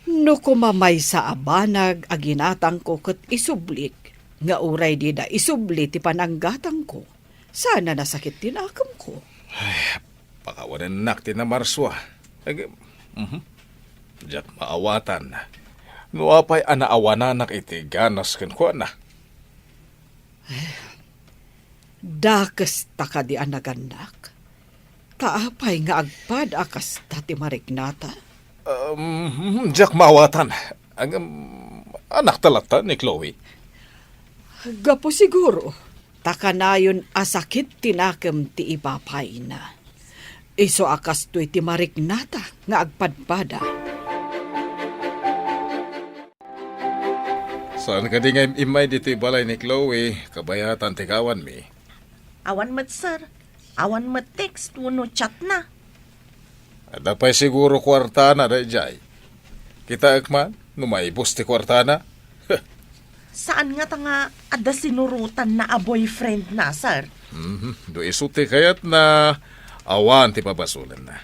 No kumamay sa abanag aginatang ko kat isublik. Nga uray di da isubli ti pananggatang ko. Sana nasakit tinakam ko. Pakawanan nak ti na marswa. Diyak maawatan. Nuapay anaawananak iti ganas ken kuana. Dakes ta ka di anaganak. Taapay nga agpad akas dati marignata. Diyak mawatan. Ang anak talata ni Chloe. Gapo siguro. Takanayon asakit tinakem ti ipapay na. Iso akas to iti marignata nga agpadpada. Saan ka di nga imay dito balay ni Chloe, kabayatan tikawan mi. Awan mat, sir. Awan mat text, no chat na. Ada pa'y siguro kwartana da jay. Kita akman, numaibos ti kwartana. Saan nga tanga ada sinurutan na a boyfriend na, sir? Do isuti kayat na awan ti pabasulan na.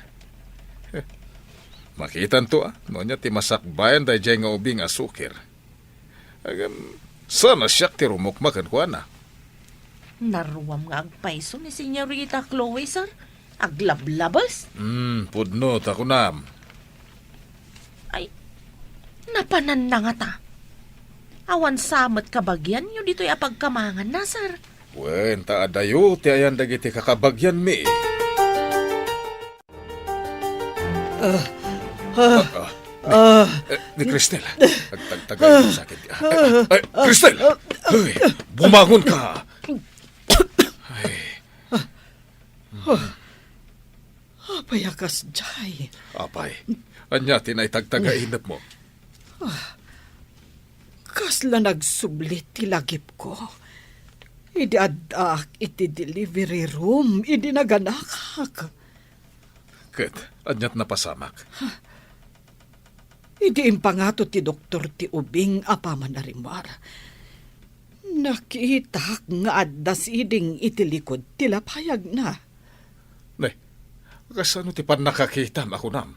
Makitan to nonya ti masakbayan da jay nga ubing asukir. Agam, sana siyak ti rumukmakan ko na. Naruwam nga agpaiso ni Senyorita Chloe, sir. Aglablabas. Pudno, takunam. Ay, napanan na nga ta. Awan samat kabagyan, yun dito'y apagkamangan na, sir. Wen, taadayo, ti ayan dagiti kakabagyan mi. Ni Cristel, agtagtagay mo sakit. Ay, Cristel! Ay, bumangon ka! Apay akas jay. Apay, anya tinay tagtagainap mo. Kasla nagsublit ti lagip ko. Idi adak iti delivery room. Idi naganakak. Ket, anyat napasamak. Idi impangato ti doktor ti ubing apaman na rimar. Nakita nga addas iding iti likod ti lapayag na. Nay, kasano ti pan nakakita ako nam?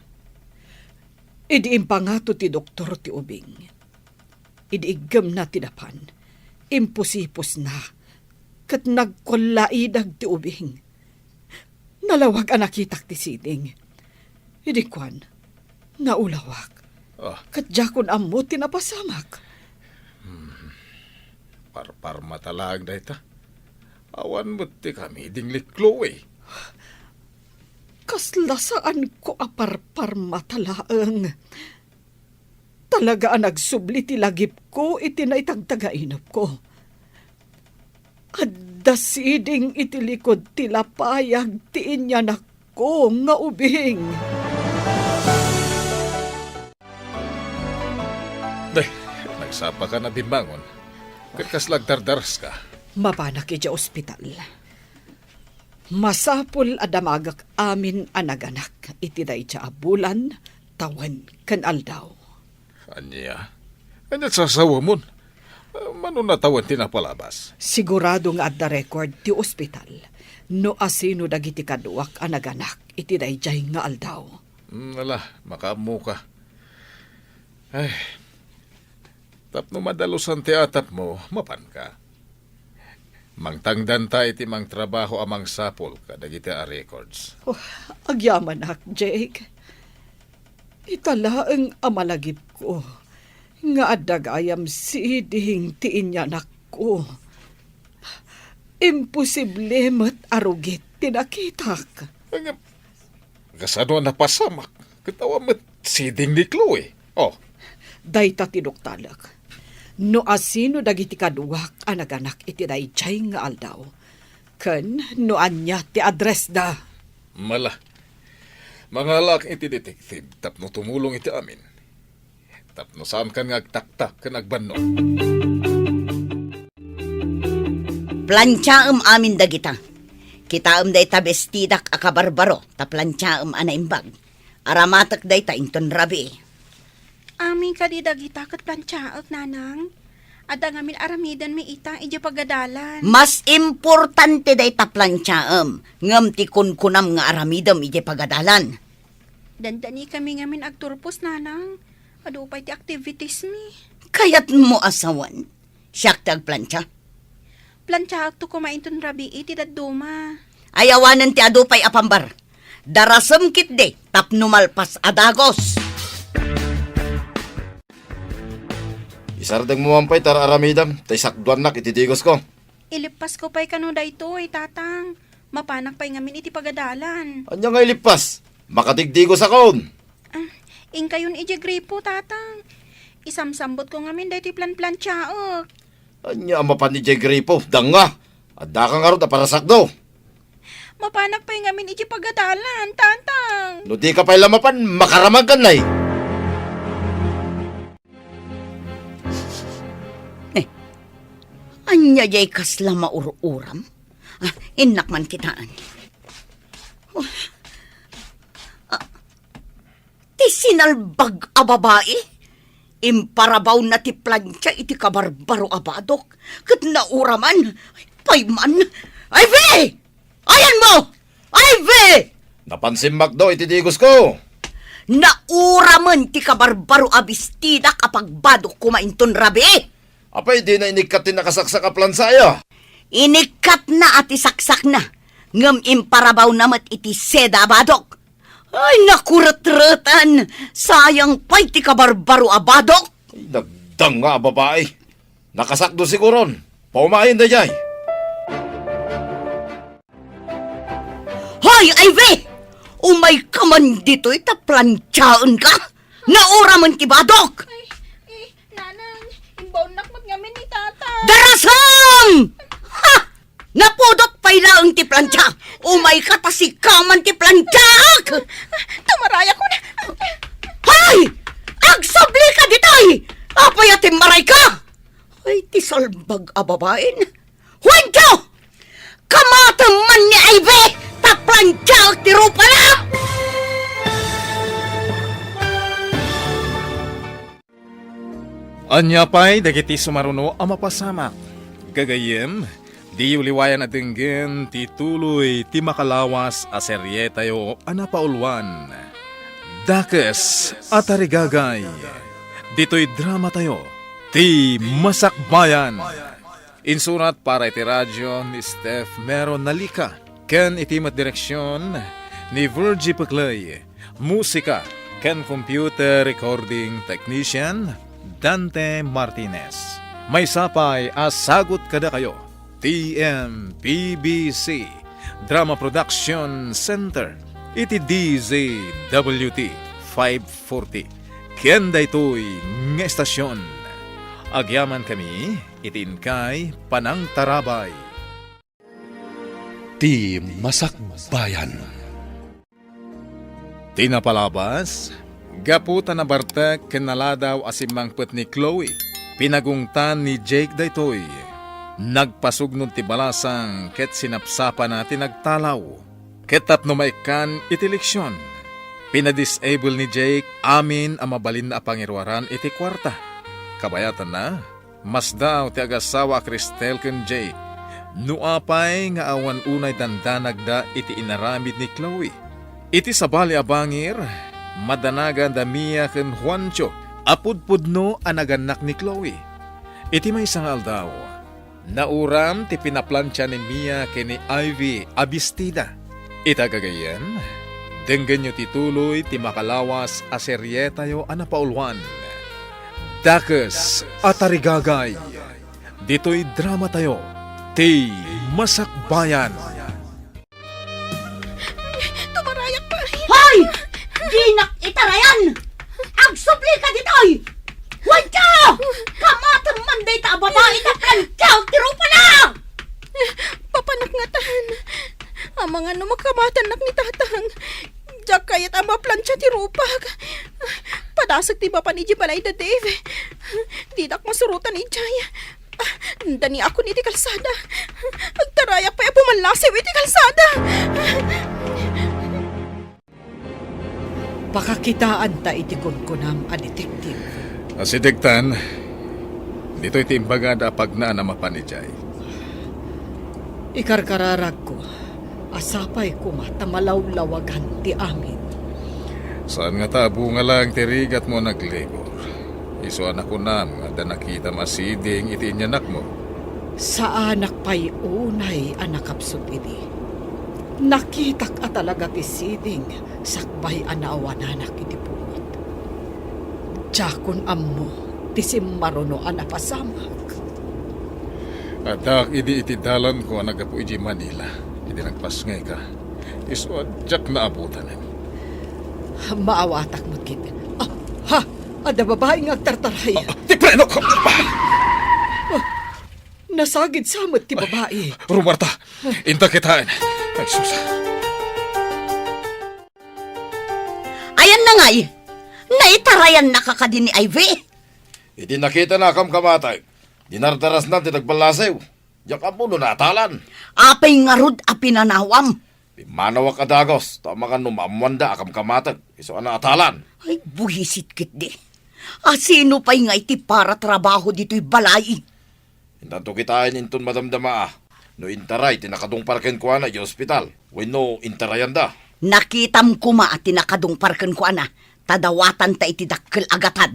Idi impangato ti doktor ti ubing. Idi igam na ti dapan. Imposipos na. Kat nagkulaidag ti ubing. Nalawag ang nakitak ti siding. Idi kwan, naulawak. Kat jakon amo tinapasamak. Parpar matalag da ita. Awan mo ti kami dingli Chloe. Kasla saan ko aparpar matalaang. Talaga ang nagsubli ti lagip ko iti na itagtagainap ko. Adda siding iti likod ti lapayag ti inyanak ko nga ubing. Day, nagsapa ka na bimbangon. Kat lagdardaras ka. Mapanak iti ospital. Masapul adamagak amin anaganak iti day bulan tawan kan aldaw. Anya? Anyat sasawa mo? Manunatawan tinapalabas. Sigurado nga adda record ti ospital. No asino dagiti kaduak anaganak iti day nga aldaw. Wala, makamu ka. Ay, tapno madalusan ti atap mo, mapan ka. Mangtangdan ta iti mang trabaho amang sapol ka dagiti a records. Agyaman ak, Jake. Italaang amalagip ko. Nga adagayam siding ti inyanak ko. Imposible mat arugit tinakitak. Kasano napasamak? Katawa mat siding ni Chloe. Oh, Dayta tinuktalak. No asino dagiti kaduak anaganak iti dayjay nga aldaw. Ken no anya ti address da. mala. Mangalak iti detective tapno tumulong iti amin. Tapno saan kan nga agtaktak kan agbanno. Plantsaem amin dagita. Kitaem dayta bestidak akabarbaro ta plantsaem anaimbag. Aramatak dayta inton rabi. Amin ka di dagita kat plantsaak, nanang. Ada ngamin aramidan mi ita, ija pagadalan. Mas importante dayta plantsaem. Ngem ti kunkunam nga aramidem ije pagadalan. Dandani kami ngamin agturpos, nanang. Adupay ti activities mi. Kayat mo asawan. Siyak ti agplantsa. Plantsaak to kumainton rabi iti daduma. Ayawanan ti adupay apambar. Darasem kit de tapno malpas adagos. Isardang mo mampay tara aramidam, tay sakduan nak itidigos ko. Ilipas ko pa'y kano da ito tatang. Mapanak pa'y ngamin iti pagadalan. Anya nga ilipas, makatigdigos akon. Ing kayon iti gripo, tatang. Isamsambot ko ngamin da iti plan-plan tsaok. Anya mapan ni Jay Gripo, danga. Adda kang arot para sakdo. Mapanak pa'y ngamin iti pagadalan, tatang. No di ka pa'y lamapan, makaramag ka na Anya jay kasla maururam? Inak man kitaan. Ti sinalbag a babae? Imparabaw na ti plancha iti kabarbaro abadok. Kat nauraman, payman. Ay, ve! Ayan mo! Ay, ve! Napansin Macdo, itidigos ko. Nauraman ti kabarbaro abistida kapag badok kumainton rabi. Apay di na inikatin nakasaksak a plansaya. Inikat na at isaksak na. Ngam imparabaw namat iti seda abadok. Ay, nakurat-ratan. Sayang pa'y ti kabarbaro abadok. Ay, nagdang nga babae. Nakasakdo siguron. Paumahin na jay. Hoy, Ivy! Umay ka man dito itaplansyaon ka. Naura man ti badok. Nanang, imbaw nakmat ngamin ni tatang. Darasam! Ha! Napudot pa'y laang ti plansya. Umay ka tasikaman ti plansyak. Tumaraya ko na. Hay! Agsabli ka ditoy! Apay ating maray ka! Ay, ti salbag a babaen. Huwento! Kamatang man ni Ivy! Taplansyak ti rupa na! Anya pa'y dagiti sumaruno ang mapasamak. Gagayem, di uliwayan at dinggin ti tuloy ti makalawas a serye tayo anapaulwan. Dakes at arigagay. Dito'y drama tayo, ti Masakbayan. Insurat para iti radyo ni Steph Meron Nalika. Ken itimat direksyon ni Virgie Paclay. Musika ken computer recording technician Dante Martinez. May sapay asagot kada kayo. TMPBC Drama Production Center. Iti DZWT 540. Kenda ito'y ng estasyon. Agyaman kami, itinkay Panang Tarabay. Ti Masakbayan. Tinapalabas, gaputan na bartek kinaladaw asimangpet ni Chloe. Pinagungtan ni Jake daytoy. Nagpasugnod ti balasang ket sinapsapa na tinagtalaw. Ketap numaikan iti leksyon. Pinadisable ni Jake amin ang mabalin na pangirwaran iti kwarta. Kabayatan na, mas daw ti agasawa Cristel ken Jake. Nuapay nga awan unay dandanagda iti inaramid ni Chloe. Iti sabali abangir, madanagan da Mia ken Juancho, apudpudno anaganak ni Chloe. Iti may sangal daw, nauram ti pinaplansya ni Mia ken ni Ivy abistida. Itagagayan, denggan nyo tituloy ti makalawas a serye tayo anapaulwan. Dakes at arigagay, dito'y drama tayo, ti Masakbayan. Tumarayak pa rin. Hoy! Dinak itarayan! Agsubli ka ditoy! Huwag kamatang manday ta babae na plansyak ti rupa na! Papanak nga tahan. Ang mga numakamatanak ni tatang. Diyak kayat ang maplansya ti rupag. Padasag ti bapa ni Jibalay da Dave. Didak masurutan ni Jaya. Dani ako ni ti kalsada. Agtarayak pa pumalasiw iti kalsada. Pakakitaan ta iti kunkunam a detective. Asidegtan, dito'y timbagada pag na mapanijay. Ikarkararag ko, asapay ko matamalaw-lawagan ti amin. Saan nga tabo nga lang tirigat mo naglibor? Isuan ako nam nga da nakita masiding iti inyanak mo. Sa anak pa'y unay anakapsot iti. Nakitak at talaga ti siding sakbay anawananak iti puot. Jakon ammo ti si maruno napasamak. Adak, iti dalan ko ang nagapu iji Manila. Iti nagpasngay ka. Iso adyak na abutanin. Maawatak mo gid. Ha! Ada babae nga agtartaray. Ti preno ko! Nasagid samot ti babae. Rumarta, inta kitaan. Ay, sus. Ayan na nga eh. Naitarayan na kakadin ni Ivy. Iti nakita na kam kamatay. Dinardaras na tinagbalasay. Yak mo no natalan. Apay nga rod a pinanawam. Manawak adagos. Tama ka numamwanda akam kamatag. Iso ana atalan. Ay, buhisit kit di. Sino pa'y nga iti para trabaho dito'y balay? Intanto kitain inton madamdama ah. No intaray, tinakadong parken ko na yung ospital. When intarayan da. Nakitam kuma at tinakadong parken ko ana. Tadawatan ta iti dakkel agatad.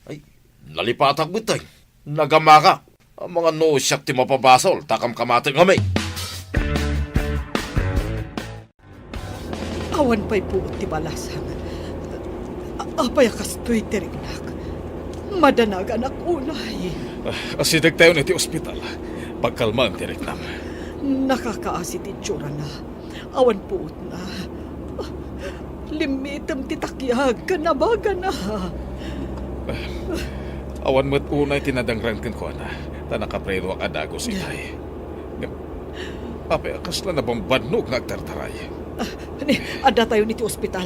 Ay, nalipatag bitay. Nagama ka. Ang mga no siyak ti mapabasol. Takam kamatag kami. Awan pa'y puot ti balasang. Apay kastoy tirignak. Madanag anak unay. Asidag tayo na iti ospital. Pagkalmaan ti Reknam. Nakakaasi ti tsura na. Awan puot na. Limitam ti takyag. Kanabaga na. Awan mo't unay tinadangran kan ko na. Ta nakapreno ang adagos itay. Apay akas na nabambadnog nga agtartaray. Ada tayo niti ospital.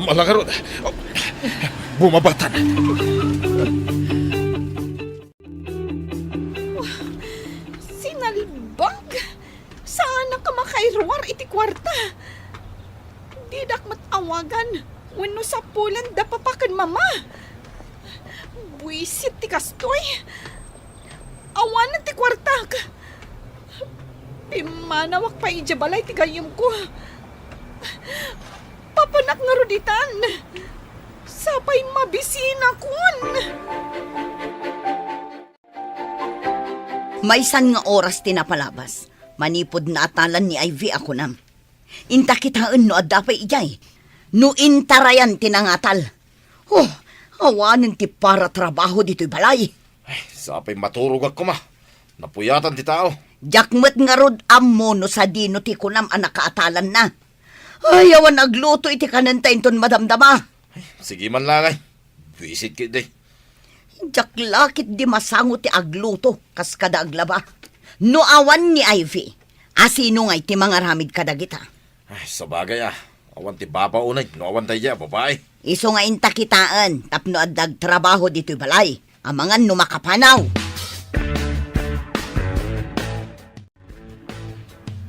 Malangarod. Bumabatan. Sinalbag? Saan na ka makairuar iti kwarta? Di dak matawagan. Wano sa pulan da papakan mama. Buisit ti kastoy. Awan ti kwarta. Pimanawak pa ijabalay ti gayam ko. Papanak nga ruditan. Sapay mabisina kun. Maysan nga oras tinapalabas. Manipod na atalan ni Ivy ako nam. Inta kitaan no adapay ijay. No intarayan tinangatal. Oh, awanin ti para trabaho dito'y balay. Ay, sapay maturog ako ma. Napuyatan ti tao. Jakmet nga rod ammo no sa dino ti kunam anak kaatalan na. Ay, awan agluto iti kanantayin ton madamdama. Sige man lang ay. Visit kit day. Jak lakit di masango ti agluto kas kada aglaba. No awan ni Ivy. Asino nga iti mga ramid kadagita. Ay, sa bagay ah. Awan ti baba unay. No awan tayo babae. Iso nga inta kitaan tapno addag trabaho dito'y balay. Amangan no makapanaw.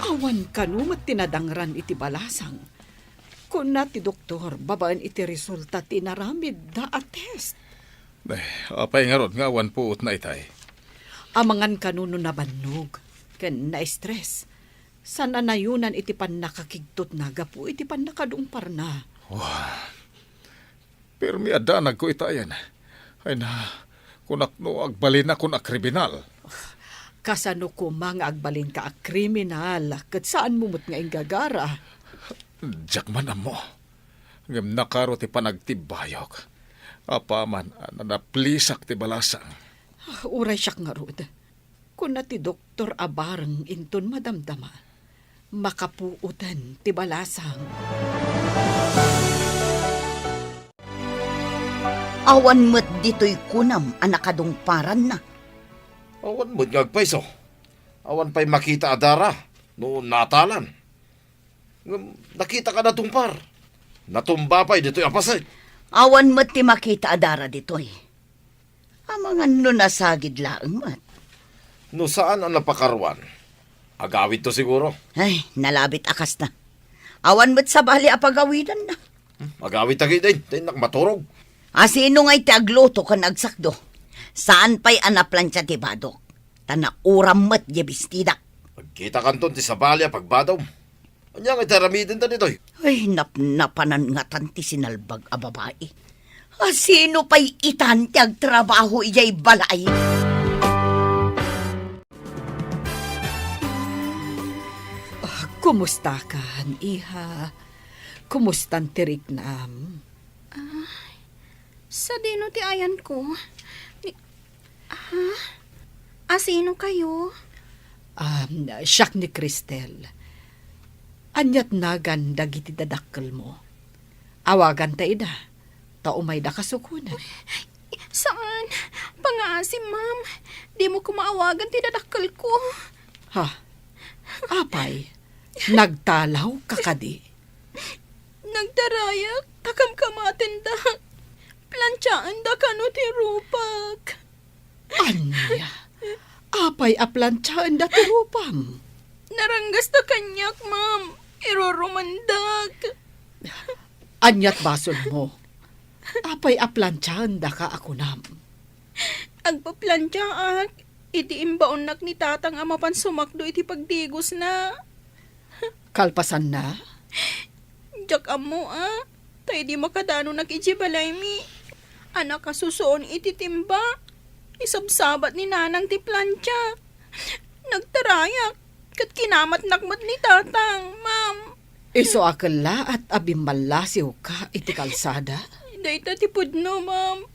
Awan kanumat tinadangran iti balasang. Kung na ti doktor, babaan iti resulta tinaramid da a test. Apay nga rod nga awan puot na itay. Amangan kanuno na bannog, ken na-stress. Sana nayunan iti pan nakakigtot na gapu iti pan nakadungpar na. Pero mi adanag ko itayan. Ay na, kunak no agbalin na kun akriminal. Kasano ko mga agbalin ka a kriminal, kat saan mumot nga ingagara. Diyak man mo. Ngam nakaro ti panagtibayok. Apa man, nanaplisak ti balasang. Uray siyak nga rod. Kung na ti doktor abarang inton madamdama, makapuutan ti balasang. Awan met dito'y kunam anakadungparan na. Awan mo ngagpaiso. Awan pa'y makita adara. No natalan. Nakita ka na tumpar. Natumba pa'y dito'y apasay. Awan met ti makita adara dito'y. Amangan no nasagid laeng mat. No saan ang napakarwan? Agawid to siguro. Ay, nalabit akas na. Awan met sa bali apagawidan na. Agawid tagi din. Tayo nakmaturog. Asino nga'y ti agluto kan agsakdo. Saan pa'y anaplansya ti badok? Tanauram met di bistida. Pagkita kanton ti sabalya pagbadaw. Anya nga itaramidin ta dito'y. Ay, napnapanan nga tanti sinalbag a babae. Sino pa'y itan ti agtrabaho iyay balay? Kumusta ka, iha? Kumustan tirik nam? Sa dino ti ayan ko. Sino kayo? Siyak ni Cristel. Anyat na ganda giti dadakkel mo. Awagan ta ida. Taumay da kasukunan. Saan? Pangasim, ma'am. Di mo ko maawagan tinadakkel ko. Ha? Apay, nagtalaw ka kadi. Nagdarayak, takam kamatin da. Plantsaan da kano ti rupak. Anya? Apay aplantsahan da turupam. Naranggas da kanyak, ma'am. Irorumandag. Anyat basod mo. Apay aplantsahan da ka ako nam. Agpaplantsaak. Iti imbaonak ni tatang amapan sumakdo iti pagdigos na. Kalpasan na? Jak amo Tay di makadano nakijibalay mi. Anak kasusoon iti timba. Isabsabat ni nanang ti plantsa. Nagtarayak. Kat kinamat nakmat ni tatang, ma'am. Iso akala at abimbalasiw ka iti kalsada? Dayta ti pudno, ma'am.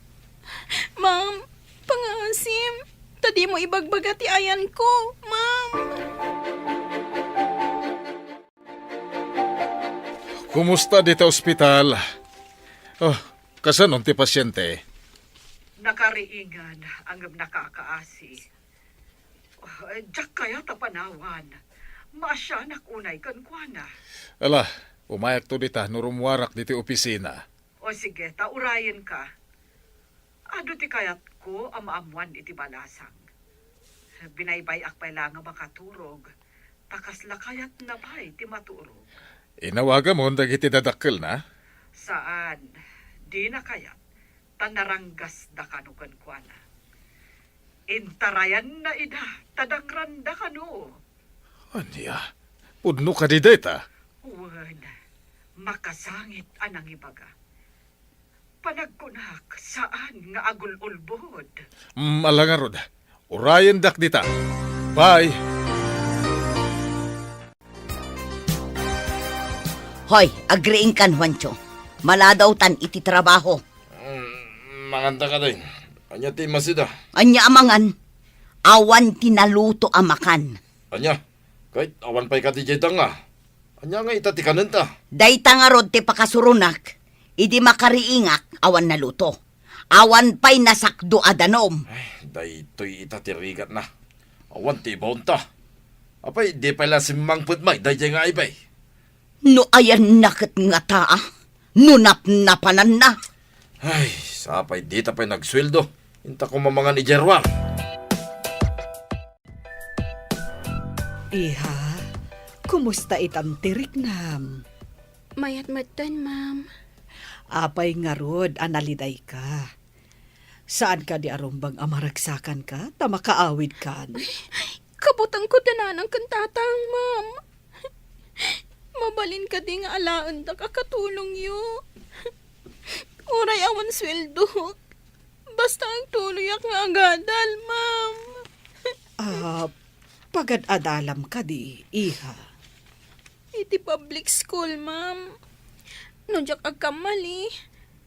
Ma'am, pangasim. Tadi mo ibagbaga ti ayan ko, ma'am. Kumusta dito ospital? Oh, kasanon ti pasyente? Nakariingan ang nakakaasi. Diyak kaya tapanawan. Masya nakunay kankwana. Ala, umayak to dita nurumwarak diti opisina. O sige, taurayan ka. Ado ti kayat ko amaamuan iti balasang. Binaybay akpay lang nga makaturog. Takas lakayat na bay ti maturog. Inawaga mo dagiti dadakkel na? Saan? Di na kayat. Tanaranggas da kanukan kuana. Intarayan na ida. Tadangran da kanu. Anya, pudno ka di data. Uwan, makasangit anang ibaga. Panagkunak saan nga agul-ulbod. Malangarod, urayan dak dita. Bye! Hoy, agreeing kan, Juancho. Maladaw tan iti trabaho. Manganta ka din. Anya ti masida. Anya amangan, awan tinaluto amakan. Anya, kahit awan pa'y katijay nga. Anya nga itati kanenta. Dayta nga rod ti pakasurunak, idi makariingak awan naluto. Awan pa'y nasakdo adanom. Daytoy itatirigat na. Awan ti bonta. Apay, di pala si Mang Putmay, dayjay nga ibay. No ayan nakit nga taa, nunap-napanan na. Ay, sapay di tapay nagsweldo. Inta ko mamangan ni Jerwar. Iha, kumusta itantirik nam? Mayat-matan, ma'am. Apay nga rod, analiday ka. Saan ka di arumbang amaragsakan ka? Tama kaawid kan. Kabutang ko dananang kantatang, ma'am. Mabalin ka di nga alaan da kakatulong yo. Uray awan sweldo. Basta ang tuloy ak nga agadal, ma'am. Pagad-adalam ka di, iha. Iti public school, ma'am. No jak agkamali.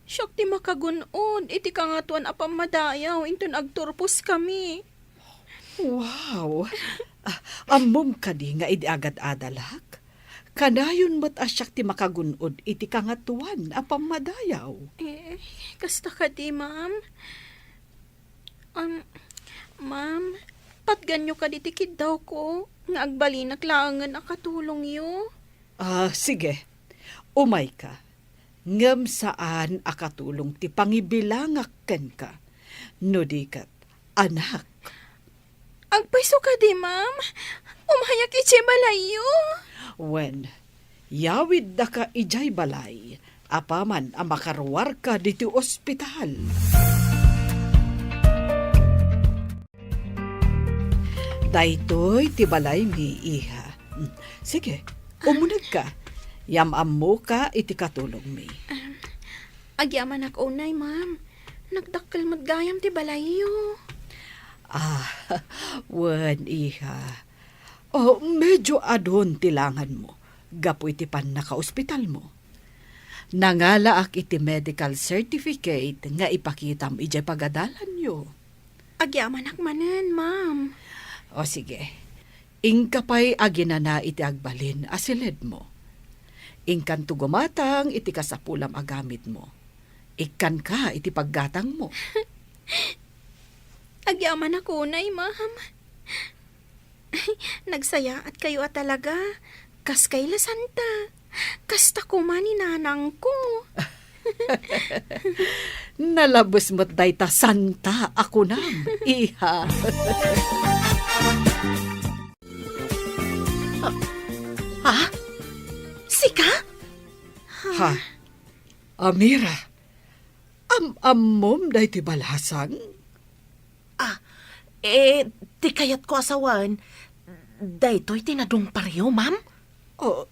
Siyak ti makagunod. Iti kangatuan apam madayaw. Intun agturpos kami. Wow! Amom ka di nga idi agad-adalak. Kanayon mo't asyak ti makagunod iti kangatuan apam madayaw. Kasta ka di, ma'am. Ma'am, patganyo ka di tikid daw ko. Nga agbalinak laangan akatulong yo. Sige. Umay ka. Ngam saan akatulong ti pangibilangak ken ka. No di kat, anak. Agpaiso ka di, ma'am. Umayak ichi balayo. When, yawid da ka ijay balay, apaman ang makarwar ka diti ospital. Daytoy ti balay mi iha. Sige, umunag ka. Yamam mo ka iti katulong mi. Agyaman ak unay, ma'am. Nagdakkel matgayam ti balayo. Wen iha. Medyo adon tilangan mo. Gapu iti pan naka-ospital mo. Nangala ak iti medical certificate nga ipakitam ijay pagadalan yo. Agyaman akmanen, ma'am. O sige, ingka pa'y aginana iti agbalin asilid mo. Ingkan tugumatang iti kasapulam agamit mo. Ikan ka iti paggatang mo. Agyaman ako na, ma'am. Nagsaya at kayo at talaga. Kas kay La Santa. Kasta ko man ninanang ko. Nalabos mo't dayta santa ako nam, iha. Ha? Sika? Ha? Amira, am-ammom dayti balasang? Di kayat ko asawan. Daytoy tinadong pareho, ma'am? O,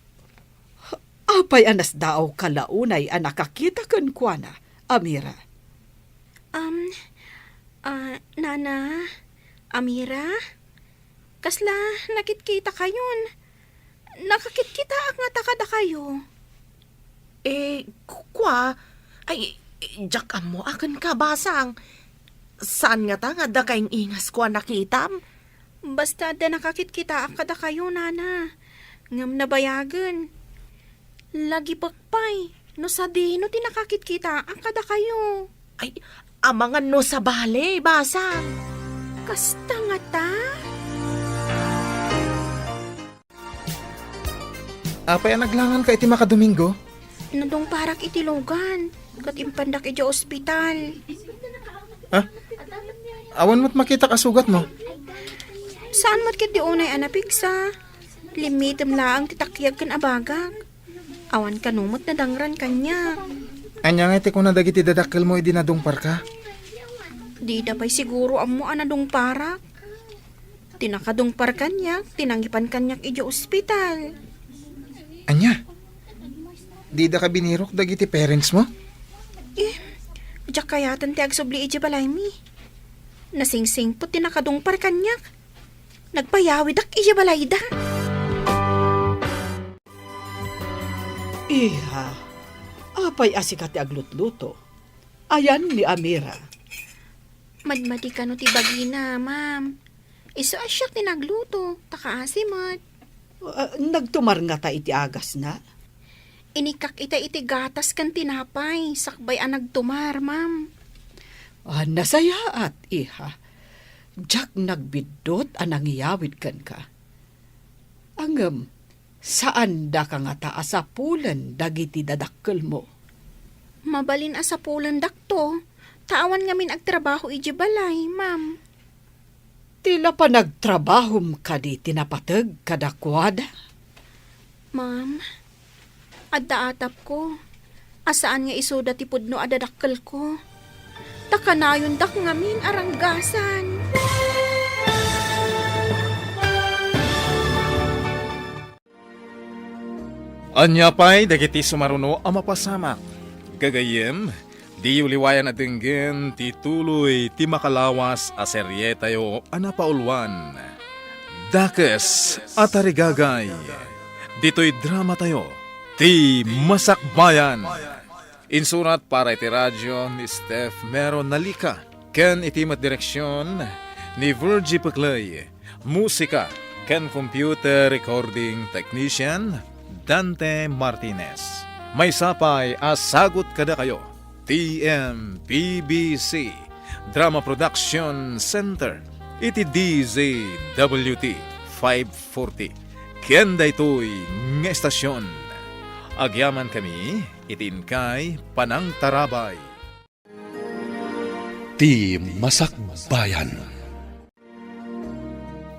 apay anas daaw kalaunay ang nakakita kan kuana, Amira. Nana, Amira, kasla nakitkita kayon. Nakakitkita ang nga takada kayo. Kwa, ay, jak mo akan ka basang. Saan nga ta nga da kayong ingas kwa nakitam? Basta da nakakitkita ang kada kayo, Nana. Ngam nabayagan. Lagi pakpay. No sa di, no tinakakitkita ang kada kayo. Ay, amangan no sa bale, basang. Kasta nga ta? Apay naglangan ka iti makadomingo? Nadong parak itilogan. Kat impandak iti ospital. Awan mo't makita kasugat mo. Saan mat kit di unay anapigsa? Limitem laang titakyag kan abagag. Awan kanumot na dangran kanya. Anya nga iti ko na dagiti dadakkel mo idinadungpar ka. Di da pa'y siguro amo anadong parak. Tinakadungpar kanya, tinangipan kanyak iti ospital. Anya? Di da ka binirok dagiti parents mo? Diyak kayatan ti agsubli iti balay mi. Nasingsing po tinakadungpar kanyak. Nagpayawidak iti balay da. Iha, apay asikat ti aglutluto. Ayan ni Amira. Madmadi ka no ti bagina, ma'am. Iso asyak tinagluto, takaasimot. Nagtumar nga ta iti agas na. Inikak iti gatas kan tinapay, sakbay ang nagtumar, ma'am. Nasayaat, iha. Diyak nagbidot ang nangiyawid kan ka. Angam, saan da ka nga taasapulan dagiti dadakkel mo? Mabalin asapulan dakto. Taan ngamin agtrabaho iti balay, ma'am. Tila pa nagtrabahom ka di tinapatag kadakwada? Ma'am, adda atap ko. Asaan nga isuda ti pudno adadakkel ko. Takanayon dak ngamin aranggasan. Anya pa'y dagiti sumaruno ang mapasamak. Gagayem, di uliwayan at tingin ti tuloy ti makalawas a serye tayo anapaulwan. Dakes at arigagay. Dito'y drama tayo. Ti Masakbayan. Insurat para iti radyo ni Steph Meron Nalika. Ken itimat direksyon ni Virgie Paclay. Musika ken computer recording technician Dante Martinez. May sapay asagot kada kayo. TMPBC Drama Production Center. Iti DZWT 540. Ken daytoy nga estasyon. Agyaman kami, itinkay Panang Tarabay. Ti Masakbayan.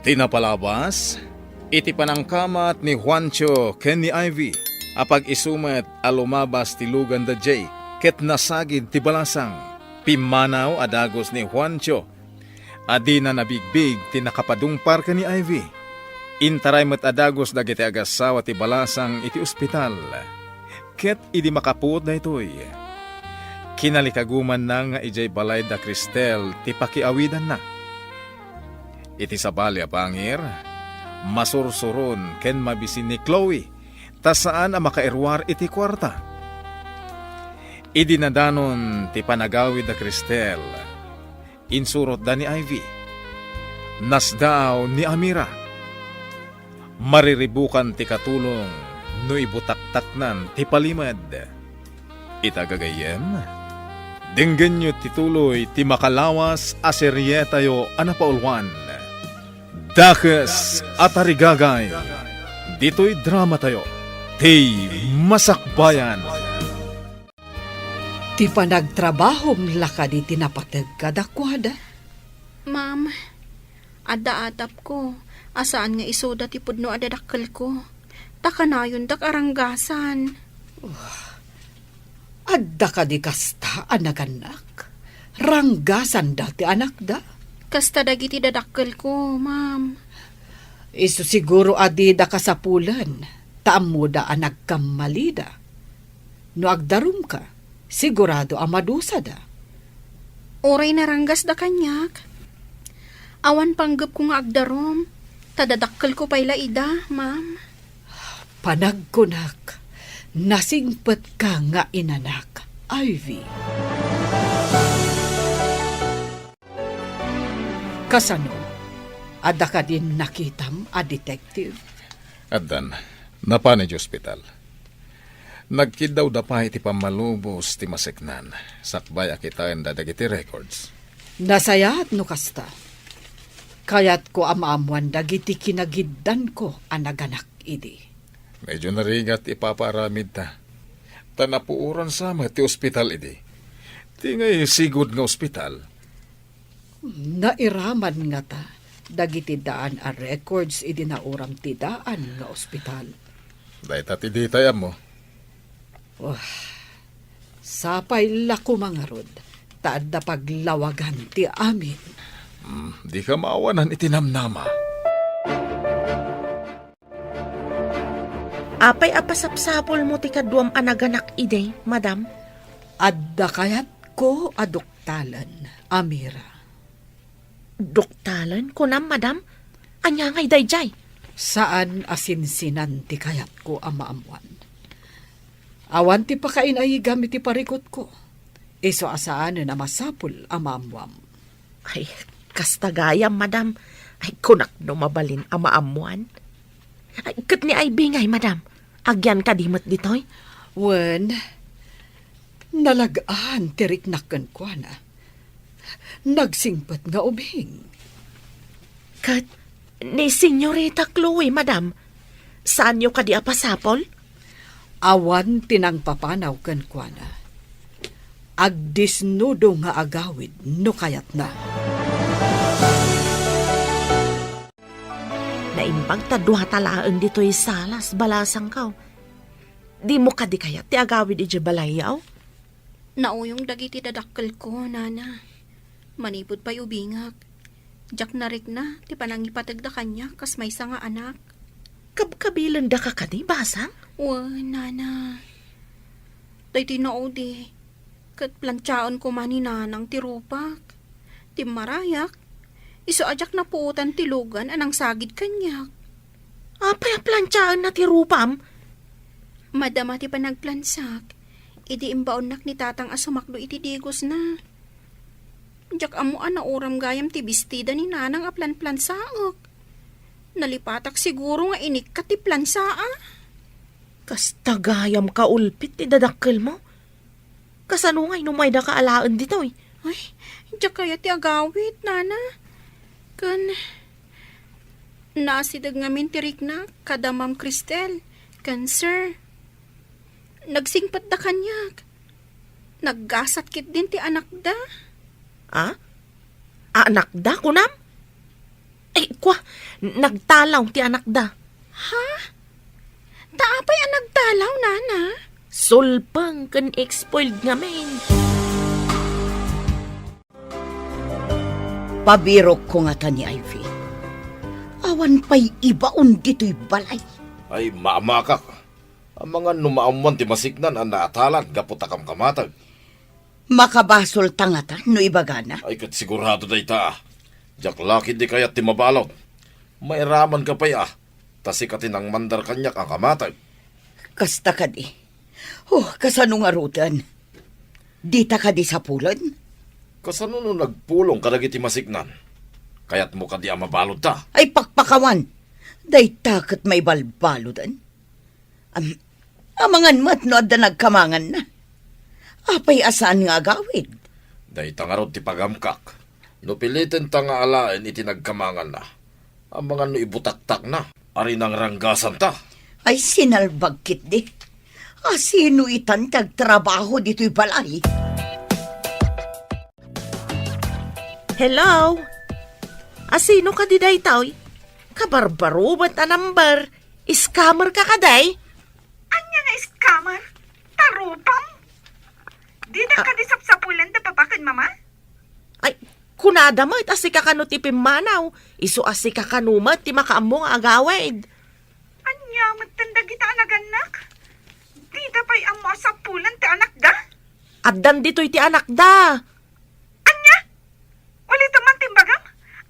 Tinapalabas, iti panangkamat ni Juancho ken ni Ivy, apag isumet alumabas ti lugan da Jay, ket nasagid ti balasang, pimanaw adagos ni Juancho, adi na nabigbig ti nakapadungpar ka ni Ivy. Intaray met adagos dagiti agasawa ti balasang iti ospital, ket idi makaput na itoy. Kinalikaguman na nga ijay balay da Cristel ti pakiawidan na. Iti sabali a pangir, masursuron ken mabisin ni Chloe, ta saan ang makairwar iti kwarta. Idinadanon ti panagawid da Cristel, insurot da ni Ivy. Nasdaaw ni Amira. Mariribukan ti katulong no ibutaktaknan ti palimad. Itagagayem, dinggan nyo tituloy ti makalawas aseryetayo anapaulwan. Dakes at arigagay, dito'y drama tayo, ti Masakbayan. Ti panagtrabahong lakad iti napatag kadakwada. Ma'am, ada-adap ko. Asaan nga isoda ti pudno adadakkel ko. Takanayon dak aranggasan. Adda ka di kasta anaganak. Ranggasan dati anak da. Kasta dagiti dadakkel ko, ma'am. Isu siguro adi da kasapulan. Taam mo da anak kamalida. No agdarum ka, sigurado amadusa da. Oray naranggas da kanyak. Awan panggap ko nga agdarom. Tadadakkel ko payla ida, ma'am. Panagkunak, nasingpet ka nga inanak, Ivy. Kasano, ada ka din nakitam a detective? Adan, napanay ospital. Nagkidaw da pa iti pamalubos ti maseknan. Sakbay akitain da dagiti records. Nasayat no kasta. Kayat ko amaamuan dagiti kinagiddan ko anaganak idi. Medyo narigat ipaparamid ta. Tanapuuran sama ti ospital idi. Ti ngay sigod nga ospital. Nairaman nga ta, dagiti daan a records idi nauram ti daan nga ospital. Dahil tati di tayam mo. Sapay lako mga rod, taad na paglawagan ti amin. Di ka maawanan itinamnama. Apay apasapsapol mo ti kaduam anaganak ide, madam? Adda kayat ko aduktalan, Amira. Doktalan ko nam, madam? Anya ngay dayjay? Saan asinsinan ti kayat ko amaamuan? Awan ti pakain ay gamit ti parikot ko. Iso asaan na masapul amaamuam. Ay, kastagayam, madam. Ay, kunak no mabalin amaamuan. Ay, kat ni ay bingay, madam. Agyan ka dimot ditoy? Wen, nalagaan tirik nakan ko na. Nagsingpat nga ubing. Kat, ni Senyorita Chloe, madam. Saan nyo ka di apasapol? Awan tinang papanaw kan ko na. Agdisnudo nga agawid no kayat na. Naimbang tadwa talaan dito'y salas, balasang kaw. Di mo ka di kaya ti agawid iti balayaw? Nauyong dagiti dadakkel ko, nana. Manipod pa'y ubingak. Jak narik na, ti panangipatag da kanya, kas may nga anak. Kabkabilan da ka kadi, basang? Nana. Day tinao di. Kat plantsaon ko man ni nanang ti rupak. Ti marayak. Iso ajak na puutan ti lugan anang sagid kanyak. Apay plantsaan na ti rupam? Madama ti panagplansak. Idi imbaon nak ni tatang asumakdo iti digos na. Jak amuan na oram gayam ti bestida ni nanang a plansaok. Nalipatak siguro nga inik ka ti plansaa. Kas tagayam ka ulpit ti dadakkel mo? Kasano ngay numay da ka alaan dito eh? Ay, jak kaya ti agawit, nana. Kan, nasidag ngamin tirik na, kada Ma'am Cristel, kan sir. Nagsingpat da kanyak. Naggasat kit din ti anak da. Ah? Anak da, kunam? Eh, kwa, nagtalaw ti anak da. Ha? Taapay ang nagtalaw, nana? Sulpang kan expoiled ngamin. Pabirok ko nga ta ni Ivy. Awan pa'y ibaon dito'y balay. Ay maamakak. Ang mga numaamuan ti masiknan ang naatalan gaputakam kamatag. Makabasol tangata no ibagana. Ay kat sigurado day ta. Jak laki di kayat ti mabalot. Mairaman ka pa'y tasikatin ang mandar kanyak ang kamatag. Kasta ka di. Kasano nga rutan? Dita ka di sa pulan? Kasano no nagpulong kadagiti masiknan? Kaya't mo ka di mabalod ta. Ay pakpakawan. Day takot may balbaludan. Amangan mat no adda nagkamangan na. Apay asaan nga agawid? Day tangarot ti pagamkak. No pilitin ta nga alain iti nagkamangan na. Ang mga no ibutaktak na. Ari nang ranggasan ta. Ay sinalbagkit di. Sino itan tagtrabaho dito'y balay? Hello? Asino ka di day taoy? Kabarbaro ba't a number? Scammer ka kaday? Anya nga scammer? Tarupam? Di na ka di sapsapulan da papakan, mama? Ay, kunada mo, it asi ka kanu ti pimanaw. Isu asi ka kanumat, ti makaamong agawid. Anya, matanda kita anaganak? Di da pa'y amo sapulan ti anak da? Addan dito'y ti anak da. Anya? Ulit man timbagam?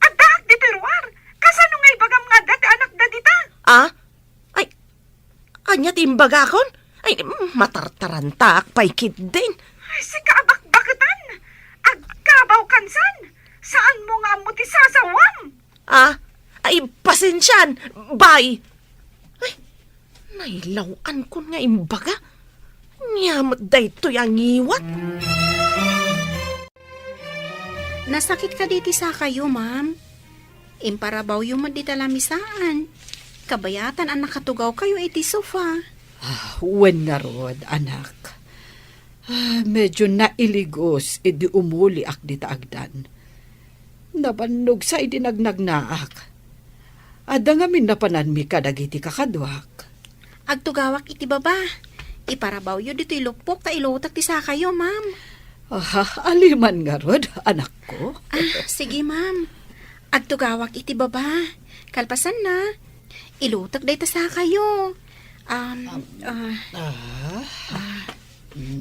Adak di perwar? Kasano nga'y bagam nga da ti anak da dita? Ah? Ay, anya timbaga kon? Ay, matartarantak, paikit din. Ay, si kaabak-bakatan! Agkabaw kansan! Saan mo nga mo ti sasawam? Ah? Ay, pasensyan. Bye. Ay, nailawan ko nga imbaga. Nyamat da ito'y ang iwat. Nasakit ka diti sa kayo, ma'am. Imparabaw yung di talamisaan. Kabayatan ang nakatugaw kayo iti sofa. Wen nga rod, anak. Medyo nailigos, edi umuli ak di taagdan. Nabannog sa idinagnagnaak. Ada nga minapanan mi kadagiti kakadwak. Agtugawak iti baba. Iparabaw yun dito ilupok ta ilotak ti sa kayo, ma'am. Aliman nga rod, anak ko. Sige, ma'am. Agtugawak iti baba. Kalpasan na. Ilutak day ta sa kayo.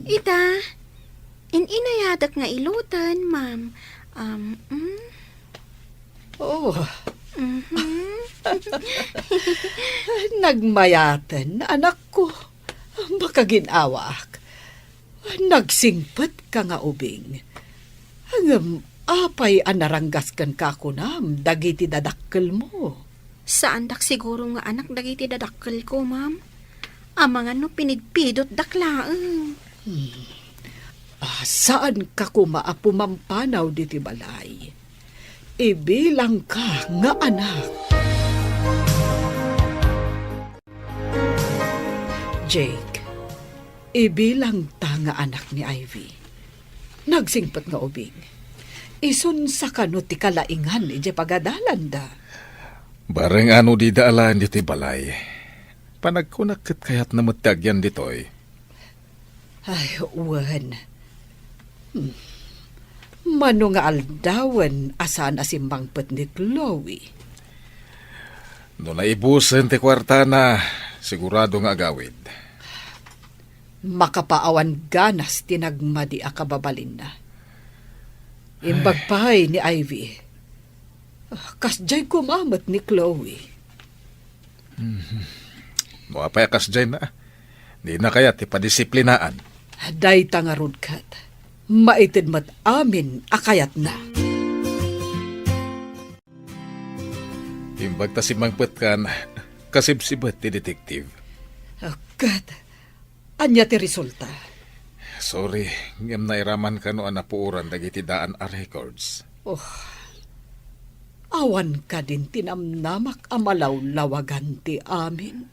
Ita, inayadak nga ilutan, ma'am. Oh, Mhm. nagmayaten, anak ko. Makaginawa ak. Nagsingpet ka nga ubing. Hangam, apay anaranggas kan kakunam, dagiti dadakkel mo. Saan dak siguro nga anak dagiti dadakkel ko, ma'am? Amangan no pinidpidot daklaang. Saan ka kumaapumampanaw diti balay? Ibilang ka nga anak. Jake, ibilang ta nga anak ni Ivy. Nagsingpet nga ubing. Isun sa kano ti kalaingan ije pagadalan da. Bareng ano di daalan dito'y balay. Panagkunakit kayat na matagyan dito'y. Ay, uwan. Mano nga aldawan asan asimbang pet ni Chloe. No naibusen ti kwarta na, sigurado nga agawid. Makapaawan ganas tinagmadi akababalin na. Imbagpay ni Ivy. Kasjay kumamat ni Chloe. Mapay kas dyan na. Di na kaya ti padisiplinaan. Day tangarod kat. Maitid mat amin akayat na. Imbag ta si mangpet kan, kasibsibat ti detektive. Kat, anya ti resulta. Sorry, ngem nairaman ka no anapuuran dagiti daan a records. Awan ka din tinamnamak amalaw-lawagan ti amin.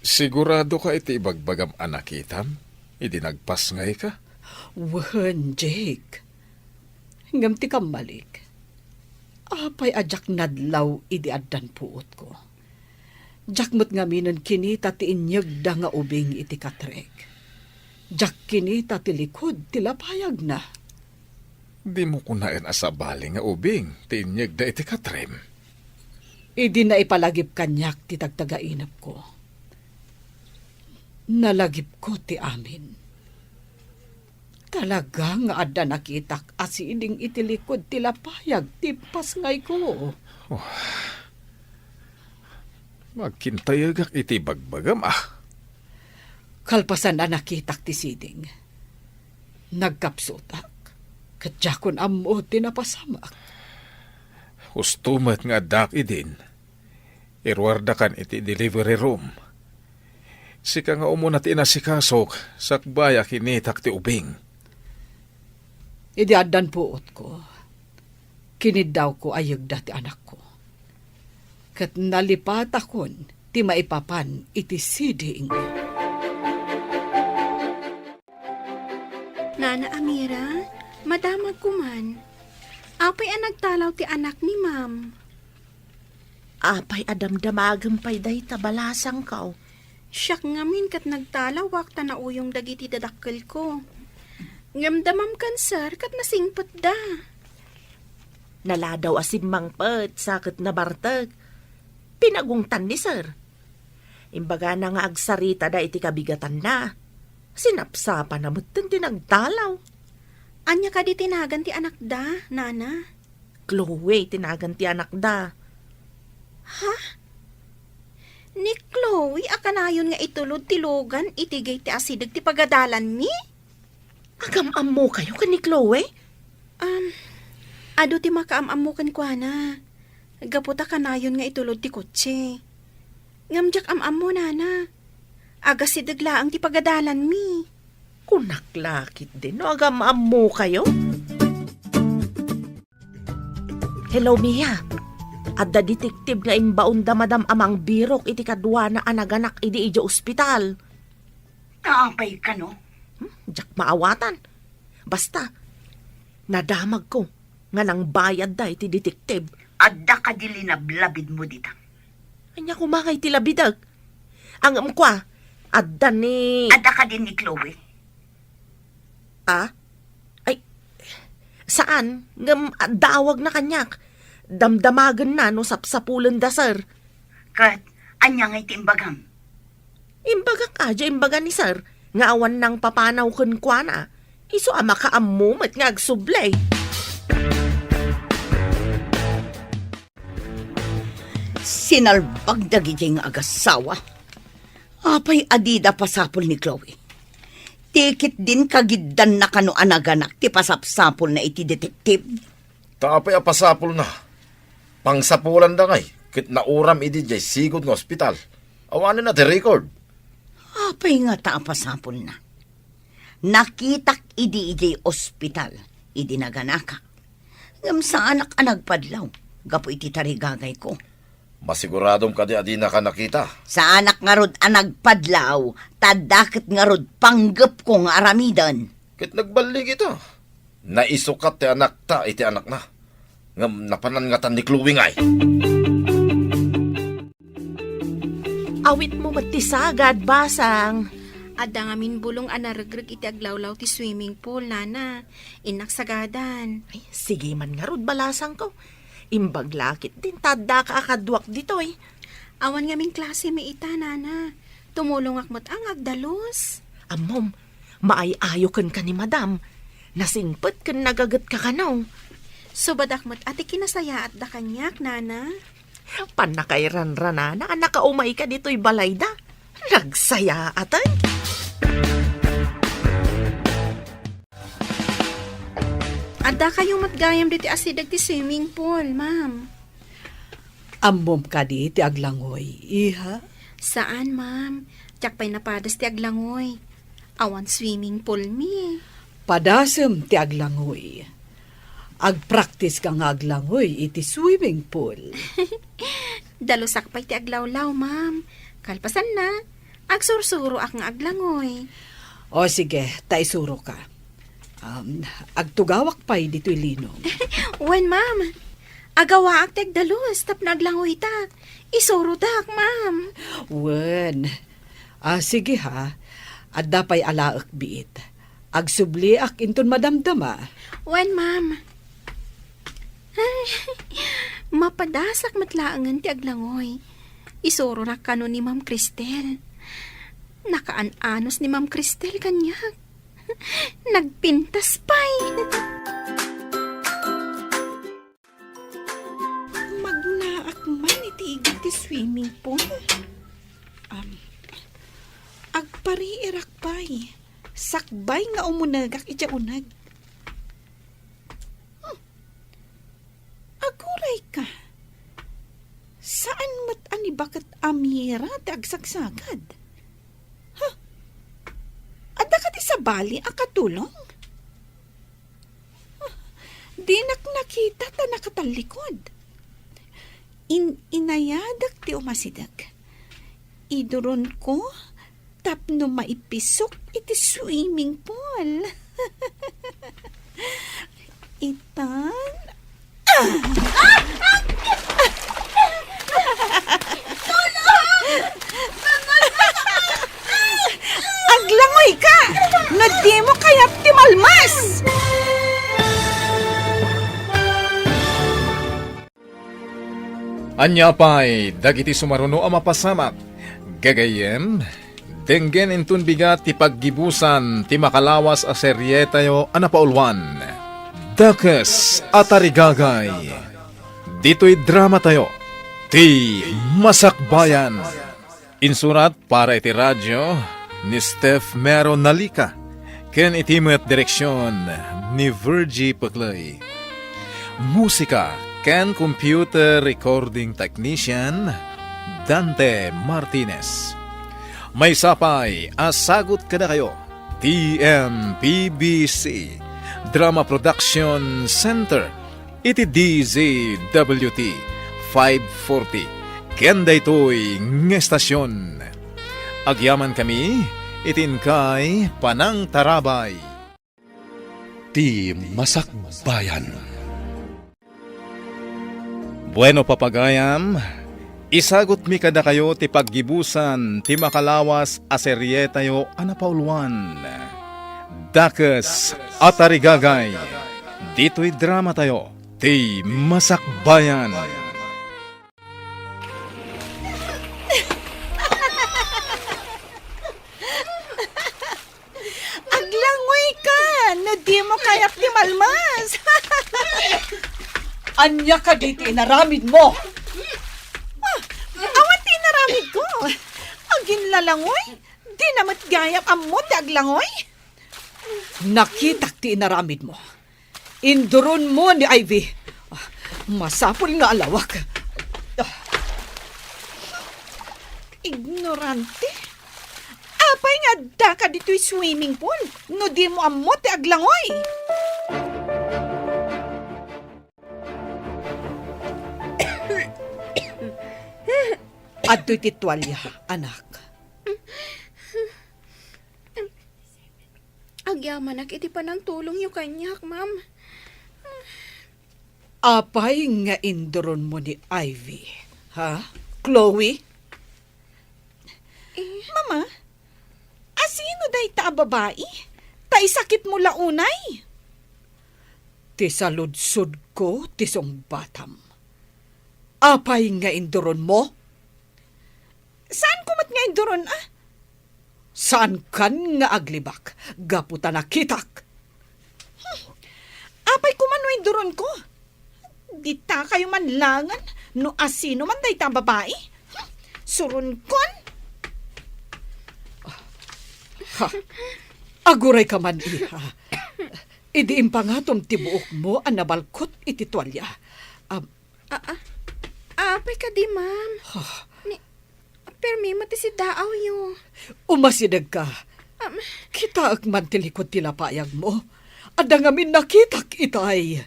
Sigurado ka iti ibagbagam anakitam? Idinagpas ngay ka? Wen, Jake. Ngam ti kamalik. Apay ajak nadlaw idi addan puot ko. Jakmut nga minan kinita ti inyag da nga ubing iti katrek. Jak kinita ti likod ti lapayag na. Di mo kunain asabali nga ubing, tinyag da iti katrem. Idi na ipalagip kanyak ti tagtagainap ko. Nalagip ko ti amin. Talaga nga adda nakitak asiding iti likod ti lapayag ti pasngay ko. Magkintayagak iti bagbagam Kalpasan na nakitak ti siding. Nagkapsutak. Kadya kon amo tinapasamak. Hustumat nga dak idin. Irwarda kan iti delivery room. Sika nga umuna ti inasikasok, sakbaya kinitak ti ubing. Idi adan puot ko. Kinidaw ko ayag dati anak ko. Kat nalipat akon, ti maipapan iti siding. Nana Amira, madamag ko man. Apay ang nagtalaw ti anak ni ma'am. Apay adamdamagam pay day tabalasang kao. Siyak ngamin kat nagtalawak ta na uyong dagiti dadakkel ko. Ngamdamam kan sir kat nasingpet da. Naladaw asim mangpet sakit na bartag. Pinagungtan ni sir. Imbaga na nga agsarita da iti kabigatan na. Sinapsapa na mutin tinagtalaw. Anya ka di tinagan ti anak da, nana? Chloe, tinagan ti anak da. Ha? Ni Chloe, akanayon nga itulod ti Logan, itigay ti asidag ti pagadalan mi? Agam-am mo kayo ka ni Chloe? Ado ti makaam-am mo kan kwa na. Gaputa kanayon nga itulod ti kotse. Ngamjak am-am mo, nana. Aga sidaglaang ti pagadalan mi. Kunaklakit din, no? Agam-am mo kayo? Hello, Mia. Adda detektive nga imbaon da madam amang birok iti kadwa na anaganak idi ija ospital. Kaapay ka, no? Jak maawatan. Basta, nadamag ko nga nang bayad da iti detektive. Adda ka di linablabid mo dita. Anya kumangay ti labidag. Ang amkwa, adda ni... Adda ka din ni Chloe. Ah? Ay, saan? Ngam, dawag na kanyak. Damdamagan na no sapsapulan da, sir. Kat, anya ngay timbagam. Imbagak aja, imbaga ni sir. Nga awan ng papanaw kun kwa na. Iso ama ka amumat nga agsublay. Sinalbag dagiti nga agasawa. Apay adida pasapol ni Chloe. Tikit din kagiddan na kano anaganak ti pasapsapol na iti detektive. Tapay apasapol na. Pangsapulan da ngay. Kit nauram idi jay sigod ng ospital. Awanin na ti record. Apay nga ta pasapol na. Nakitak idi ospital. Idi naganaka. Ngam sa anak anagpadlaw. Gapo iti tarigagay ko. Masiguradong ka di adi na ka nakita. Sa anak nga rod anagpadlaw, tadakit nga rod panggap ko nga aramidan. Kit nagbalig ito. Naisukat ti anak ta iti anak na. Ngam napanangatan ni Chloe ngay. Awit mo matisagad, basang. Adda nga minbulong anaragrag iti aglawlaw ti swimming pool, nana. Inaksagadan. Ay, sige man nga rod balasang ko. Imbaglakit din, tada ka akadwak ditoy. Awan nga ming klase may ita, nana. Tumulong akmat ang agdalos. Amom, maayayo kan ka ni madam. Nasingpet kan nagagat ka kanaw. So badakmat ati kinasaya at da kanyak, nana. Panakairan-rana na nakaumay ka dito'y balayda. Nagsaya atay. Adda kayong matgayam diti asidag ti swimming pool, ma'am. Ambom ka di ti aglangoy, iha. Saan, ma'am? Tiyak pa'y napadas ti aglangoy. Awan swimming pool mi. Padasem ti aglangoy. Agpractice ka nga aglangoy iti swimming pool. Dalusak pa'y ti aglawlaw, ma'am. Kalpasan na. Agsursuro ak nga aglangoy. O sige, taisuro ka. Agtugawak pa'y dito'y linong. Wen, ma'am. Agawa ak ti agdalus, tap na aglangoy ta. Isuro tak, ma'am. Wen. Sige ha. Adda pa'y alaak biit. Agsubli ak inton madamdama. Wen, ma'am. Mapadasak matlaangan ti aglangoy. Isuro na kano ni Ma'am Cristel. Nakaan-anos ni Ma'am Cristel kanyak. Nagpintas pa'y. Magnaak man iti igit ti swimming pool. Agpariirak pa'y. Sakbay nga umunagak iti unag. pera ti agsagsagad. Ha? Adda ka ti sa bali ang katulong? Di nakita ta nakatalikod. Inayadak ti umasidag. Iduron ko tapno maipisok iti swimming pool. Itan. Aglangoy ka! No di mo kaya ti malmas! Anya pa'y dagiti sumaruno ang mapasamak. Gagayem, denggen intun bigat ti paggibusan ti makalawas a serye tayo anapaulwan. Dakes atarigagay. Dito'y drama tayo. Ti Masakbayan. Insurat para iti radyo ni Steph Mero Nalika. Ken iti met direksyon ni Virgie Paclay. Musika ken computer recording technician Dante Martinez. May sapay asagot kada kayo TMPBC Drama Production Center iti DZWT 540 ken daytoy nga estasyon. Agyaman kami itin kay Panang Tarabay. Ti Masakbayan. Bueno papagayam, isagot mi kada kayo ti paggibusan ti makalawas a serye tayo anapauluan. Dakes atarigagay. Dito'y drama tayo ti Masakbayan. Aglangoy ka! No di mo kaya ti malmas! Anya ka dito inaramid mo. Awan ti naramid ko. Agin lalangoy. Di namat gayap ammo ti aglangoy. Nakitak ti inaramid mo. Induron mo ni Ivy. Masapol nga alawak. Ignorante. Apay nga da ka dito'y swimming pool. No di mo ammo ti aglangoy. Adto'y titwalya, anak. Agyaman iti pa ng tulong yung kanyak, ma'am. Apay nga induron mo ni Ivy. Ha? Chloe? Mama, asino day ta babae? Tay sakit mo launay. Ti saludsod ko, ti song batam. Apay nga induron mo? Saan kumat nga induron Saan kan nga aglibak? Gaputa nakitak. Apay kumano induron ko. Di ta kayo manlangan no asino man day ta babae. Surun kon. Ha? Aguray ka man, iha. Idiin pa nga tom tibuok mo ang nabalkot iti tuwalya. Apay ka di, ma'am. Permi mati si daaw yo. Umasidag ka. Kita ak man tilikod tilapayag mo. Ada nga min nakitak itay.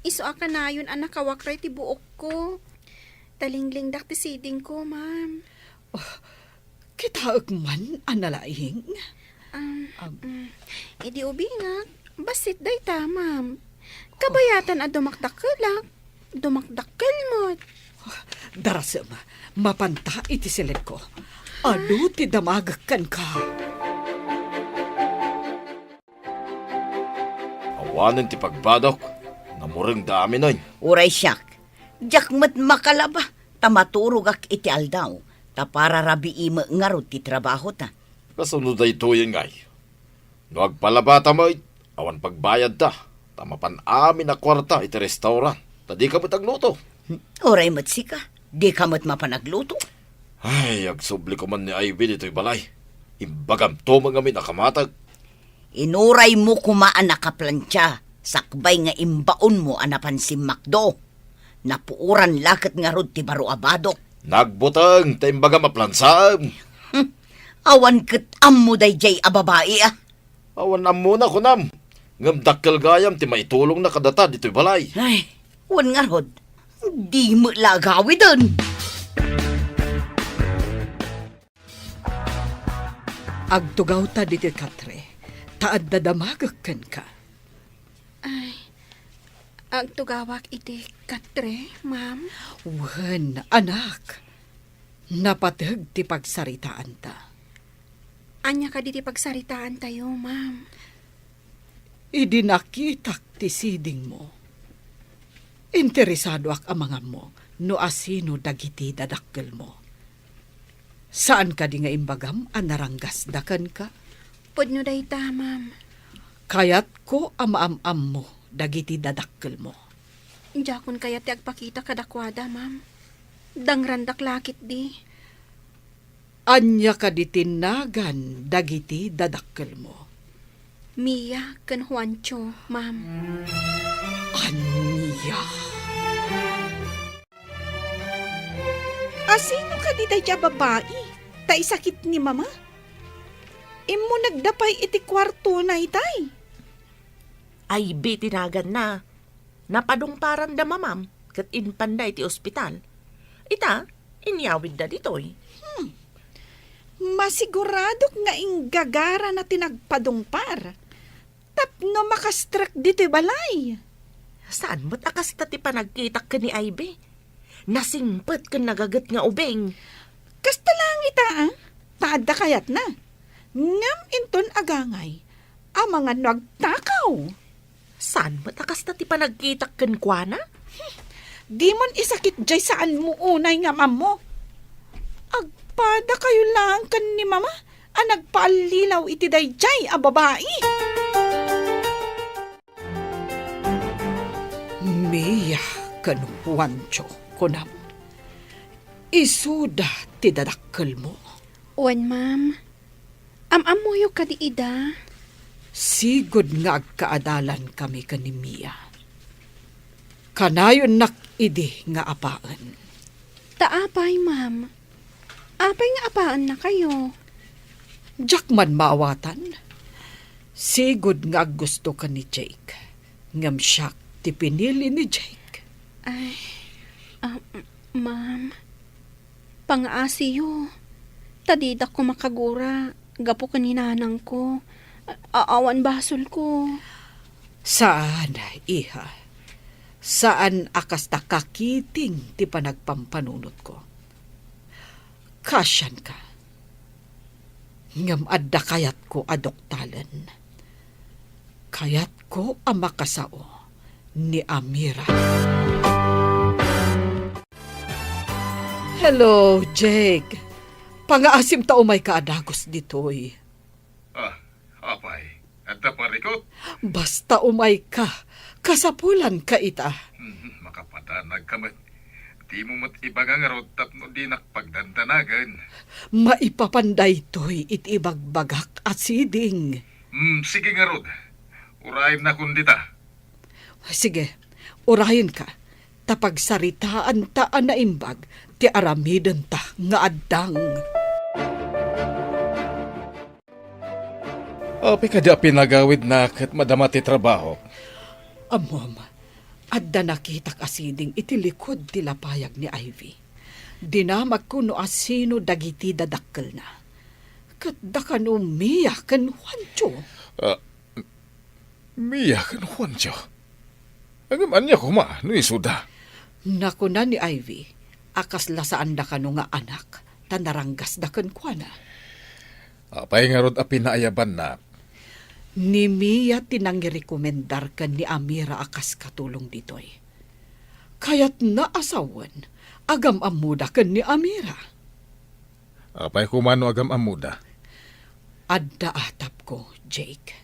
Iso ka na yun anak kawakray ti buok ko. Talingling dak ti siding ko, ma'am. Kita ak man analaing. Idi ubingak. Basit day ta, ma'am. Kabayatan a dumakdakelak. Dumakdakel mo. Darasem, mapanta iti silid ko. Adu ti damagakan ka. Awanan ti pagbadok. Namurang dami nun. Uray siyak, jakmat makalaba, tamaturog ak iti aldaw, ta para rabi ima ngarot ti trabaho ta. Kasunod ay tuyin ngay. No agpalabata mo, awan pagbayad ta. Tamapan amin na kwarta iti restaurant. Tadi ka matagluto. Uray matsika, di ka mat mapanagluto. Ay, agsubli ko man ni Ivy dito'y balay. Imbagam to mga min akamatag. Inuray mo kumaan nakaplantya, sakbay nga imbaon mo anapan si Macdo. Napuuran lakat nga rod ti baro abadok. Nagbutang, taimbaga maplansam. Awan ket ammo dayjay a babae ah. Awan na muna ko nam. Ngam dakkel gayam ti maitulong na kadata dito'y balay. Ay, wan nga rod. Di mo lagawi dun. Agtugaw ta diti katre. Taad dadamagakan ka. Ang tugawak iti katre, ma'am. Wen, anak. Napatag ti pagsaritaan ta. Anya ka diti pagsaritaan tayo, ma'am. Idinakitak ti siding mo. Interesado ak amangam mo no asino dagiti dadakkel mo. Saan ka di nga imbagam anaranggas dakan ka? Pudno day ta, ma'am. Kayat ko amaam-am mo dagiti dadakkel mo. Jakon kaya ti agpakita kadakwada, ma'am. Dangrandak lakit di. Anya ka di tinagan dagiti dadakkel mo. Mia ken Juancho, ma'am. Anya. Asino ka di dayjay babae? Ta isakit ni mama? Imo nagdapay iti kwarto na itay. Ay, tinagan na. Napadungparan da mamam, kat inpanday ti ospital. Ita, inyawid da ditoy. Masigurado nga inggagara na tinagpadungpar. Tapno makastrak dito balay. Saan mo't akas ta ti panagkitak ka ni Ivy? Nasingpet ka nagagat nga ubeng. Kasta lang ita ah. Tada kayat na. Ngam inton agangay. Ang mga nagtakaw. Saan mo't akas ta ti panagkitak kan kwa na? Di mon isakit jay saan mo unay nga mamo. Agpada kayo lang kan ni mama. Ang nagpaalilaw iti dayjay a babae. Mia kan Juancho kunam. Isuda ti dadakkel mo. Wan, ma'am. Amamuyo ka di ida. Sigod nga agkaadalan kami kani Mia. Kanayon nakidi nga apaan. Taapay, ma'am. Apay nga apaan na kayo. Jakman maawatan. Sigod nga gusto ka ni Jake. Ngam siya ti pinili ni Jake. Ay, ma'am. Pangaasiyo. Tadida ko makagura. Gapo kaninanang ko. Aawan basol ko. Saan, iha? Saan akas takakiting ti panagpampanunot ko? Kasyan ka. Ngam adda kayat ko adoktalan. Kayat ko ang makasao ni Amira. Hello, Jake. Pangaasim ta umay ka adagos ditoy. Apay, at parikot. Basta umay ka, kasapulan ka ita. Makapatanag ka mat. Di mo mat ibagangarot tapno di nakpagdantanagan. Maipapanday to'y itibagbagak at siding. Sige nga rod. Uraim na kundita. Sige, urahin ka. Tapag saritaan ta na imbag, ti aramiden ta nga addang. Api ka di pinagawid na kat madama ti trabaho. Amom, adda nakita kasiding itilikod ti lapayag ni Ivy. Dinamag ko no asino dagiti dadakkel na. Kat da ka no Mia kan Juancho. Mia kan Juancho. Agaman niya kuma, no isuda. Naku na ni Ivy, akas lasaan da ka no nga anak, tanaranggas da kan kwa na. Apay nga rod pinaayaban na. Ni Mia tinangirekomendar ka ni Amira akas katulong ditoy. Kaya't naasawan, agam amuda ka ni Amira. Apay kumano agam amuda. Adda atap ko, Jake.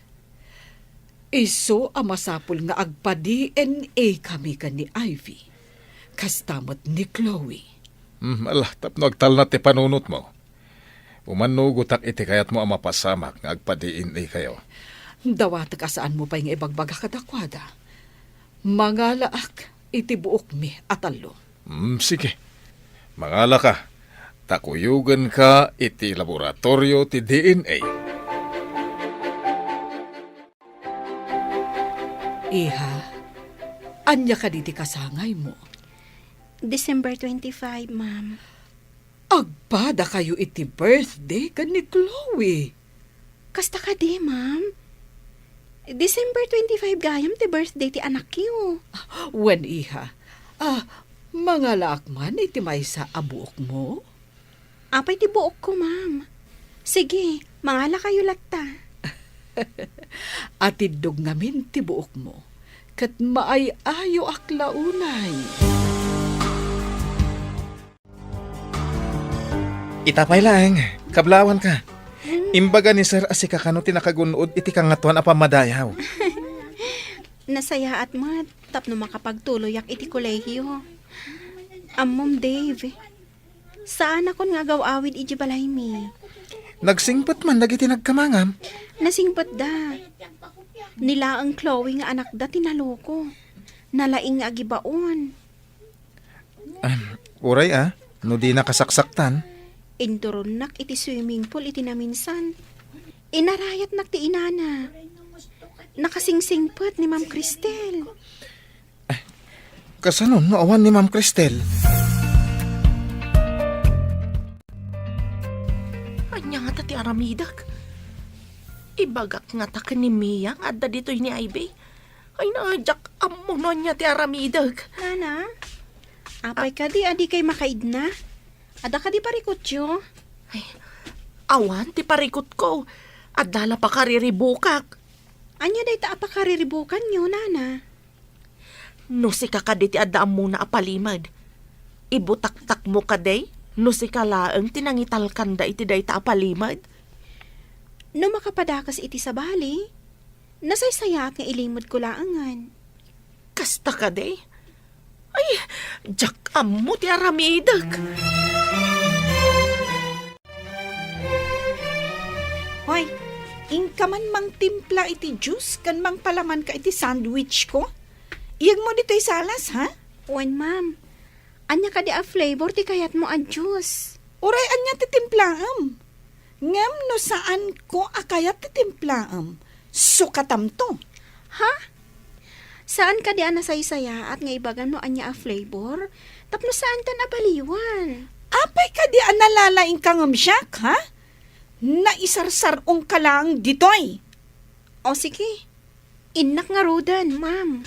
Iso amasapul nga agpa-DNA kami ka ni Ivy. Kastamot ni Chloe. Alah, tapno agtal na ti panunot mo. Umanugutak iti kayat mo ang mapasamak nga agpa-DNA kayo. Dawatag asaan mo pa yung ibagbaga kadakwada. Mga laak, iti buok mi atalo. Sige. Mangala ka, takuyugan ka iti laboratorio ti DNA. Iha, anya ka diti kasangay mo. December 25, ma'am. Agpada kayo iti birthday ka ni Chloe. Kasta ka di, ma'am. December 25 gayam ti birthday ti anak yo. Wen iha, mga lakman iti may sa abuok mo. Apay ti buok ko, ma'am. Sige, mangala kayo latta. At idog ngamin ti buok mo. Kat maay-ayo aklaunay. Itapay lang, kablawan ka. Imbaga ni Sir Asika kano tinakagunod iti kangatuan apa madayaw. Nasaya at mat, tapno makapagtuloy ak iti kolehiyo. Amom Dave, saan ako nga gawawid iti balay mi? Nagsingpot man dagiti nagkamangam. Nasingpat da. Nila ang Chloe nga anak da tinaloko. Nalaing nga agibaon. Uray no di nakasaksaktan. Induron nak iti swimming pool iti naminsan. Inarayat nak ti inana. Nakasingsingpot ni Ma'am Cristel. Kasanon no awan ni Ma'am Cristel. Anya nga ti aramidak. Ibagak nga ta ni Mia nga adda dito'y ni Ivy. Ay naadyak amuno niya ti aramidak. Nana, apay ka di adi kay makaidna. Ada ka di parikutyo. Ay, awan ti parikot ko. Adala pa kariribukak. Anya day ta apakariribukan nyo, Nana. No si kakadi ti adda muna apalimad. Ibutak-tak mo kaday. No si kalaang tinangital kanda iti day ta apalimad. No makapadakas iti sa bali, nasaysayat nga ilimod ko laangan. Kasta kaday. Ay, jak amo ti aramidak. Hoy, ingka man mang timpla iti juice, kan mang palaman ka iti sandwich ko. Iyag mo dito'y salas, ha? Wan, ma'am. Anya ka di a flavor ti kayat mo a juice. Uray, anya ti timplaam. Ngam no saan ko akayat ti timplaam. Sukatam to. Ha? Saan ka di a nasaysaya at nga ibagan mo anya a flavor? Tapno saan ta nabaliwan? Apay ka di analalaing kangam siyak, ha? Naisarsarong ka lang ditoy. O sige, inak nga rodan, ma'am.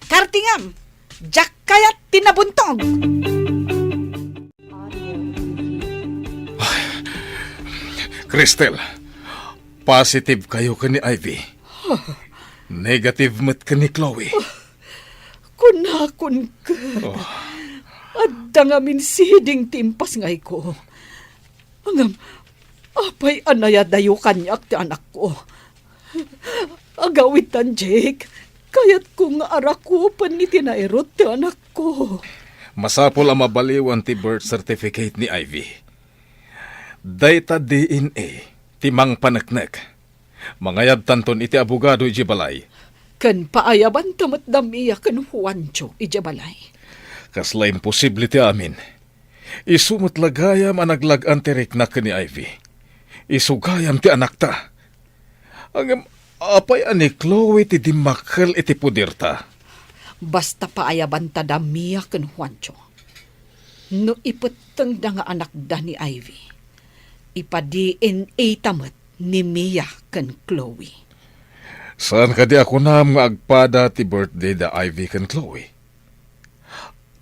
Kartingam, jak kayat tinabuntog. Cristel, positive kayo ka ni Ivy. Negative mat ka ni Chloe. Kunakon ka. Adda nga minsiding timpas ngay ko. Angam, apay anaya dayo kanyak ti anak ko. Agawitan, Jake. Kaya't kung arakupan ni tinairot ti anak ko. Masapol ang mabaliwan ti birth certificate ni Ivy. Data DNA, timang panaknak. Mangayab tanton iti abogado iji balay. Kan paayaban tamat damiya kan Juancho iji balay. Kasla imposible ti amin. Isumot lagayam ang naglagan ti riknak ni Ivy. Isugayam ti anak ta. Ang apay ani Chloe ti dimakal iti pudirta. Basta paayaban ta damiya kan Juancho. No ipeteng da nga anak da ni Ivy. Ipa-DNA tamat ni Mia kan Chloe. Saan ka di ako na nga agpada ti birthday da Ivy kan Chloe?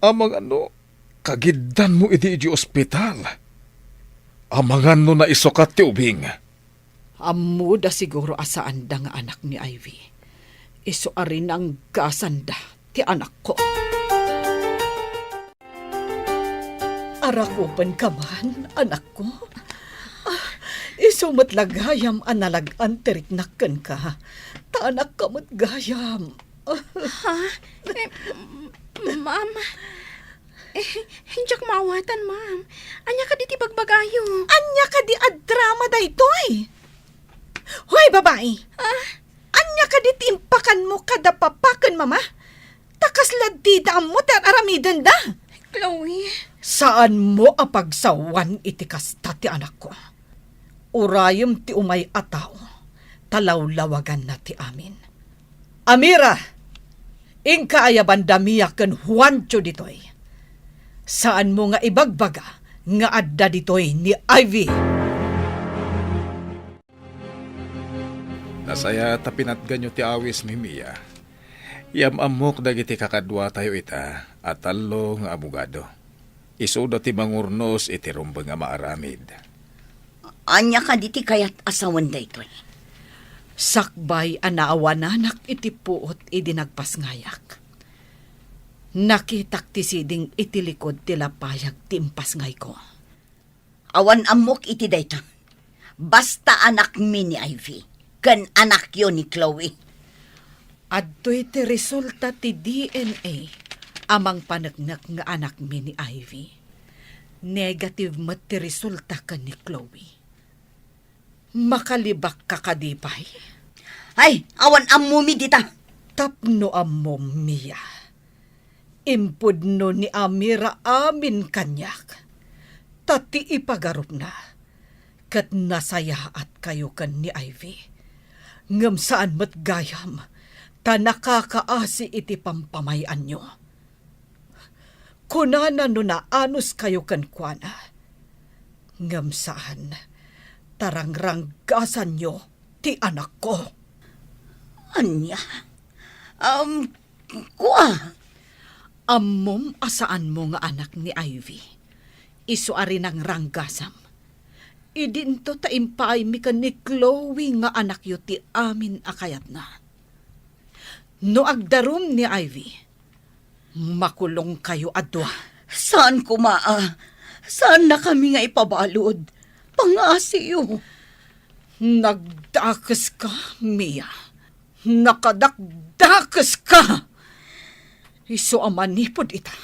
Amang kagiddan mo iti ospital. Amang na isukat ti ubing. Ammo da siguro asaan da nga anak ni Ivy. Iso arin ang kasanda ti anak ko. Arakupan ka man, anak ko. Iso matlagayam analagan teriknakan ka. Taanak ka matgayam. Ha? Ma'am, hinjak maawatan, ma'am. Anya ka di ti bagbagayo. Anya ka di ad-drama da itoy. Hoy, babae. Anya ka di timpakan mo kada papakan, mama. Takas ladida mo tar aramidan da. Chloe, Saan mo apagsawan iti kasta ti anak ko? Urayom ti umay ataw, talawlawagan na ti amin. Amira, ingka ayaban damiya ken Juancho ditoy. Saan mo nga ibagbaga nga adda ditoy ni Ivy? Nasaya tapinatgan nyo ti awis mi Mia. Yamamok dagiti kakadwa tayo ita at talo nga abogado. Isuda ti mangurnos iti rumbang nga maaramid. Anya ka diti kayat asawan da ito'y. Sakbay anaawananak iti puot idi nagpasngayak. Nakitak ti siding iti likod ti lapayag ti impasngay ko. Awan amok iti dayta. Basta anak mi ni Ivy. Kan anak yo ni Chloe. Adto'y ti resulta ti DNA amang panagnak nga anak mi ni Ivy. Negative mat ti resulta ka ni Chloe. Makalibak ka kadipay. Ay, awan amumi dita. Tapno amom Mia. Impudno ni Amira amin kanyak. Tati ipagarup na. Kat nasayaat kayo kan ni Ivy. Ngam saan mat gayam, ta nakakaasi iti pampamayan nyo. Kunana no na anus kayo kan kuana. Ngam saan, tarangranggasan nyo ti anak ko. Anya? Kuha. Ammom asaan mo nga anak ni Ivy. Isuari ng ranggasam. Idinto ta impay mi ka ni Chloe nga anak yu ti amin akayat na. No agdarum ni Ivy, makulong kayo adwa. Saan kumaa? Saan na kami nga ipabalod? Pangasiyo. Nagdakas ka, Mia. Nakadakdakas ka. Iso amanipod ita.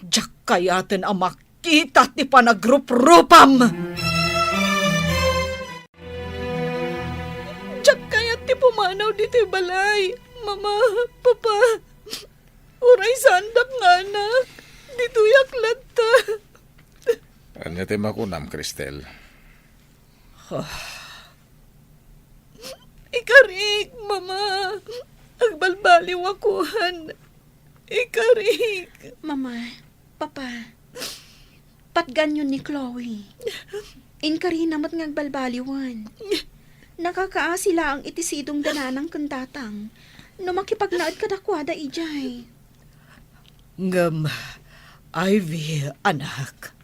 Diyak kayaten ang makita ti panagrup-rupam. Diyak kayat ti pumanaw dito balay. Mama, Papa, uray sandak nga anak. Dito yaklat ta. Anya ti makunam, Cristel? Ikarik, Mama. Agbalbaliw akuhan. Ikarik. Mama, Papa, patganyon ni Chloe. Inkari namat ngagbalbaliwan. Nakakaasila ang itisidong dananang kantatang. No makipagnaad kadakwada ijay. Ngam, Ivy, anak.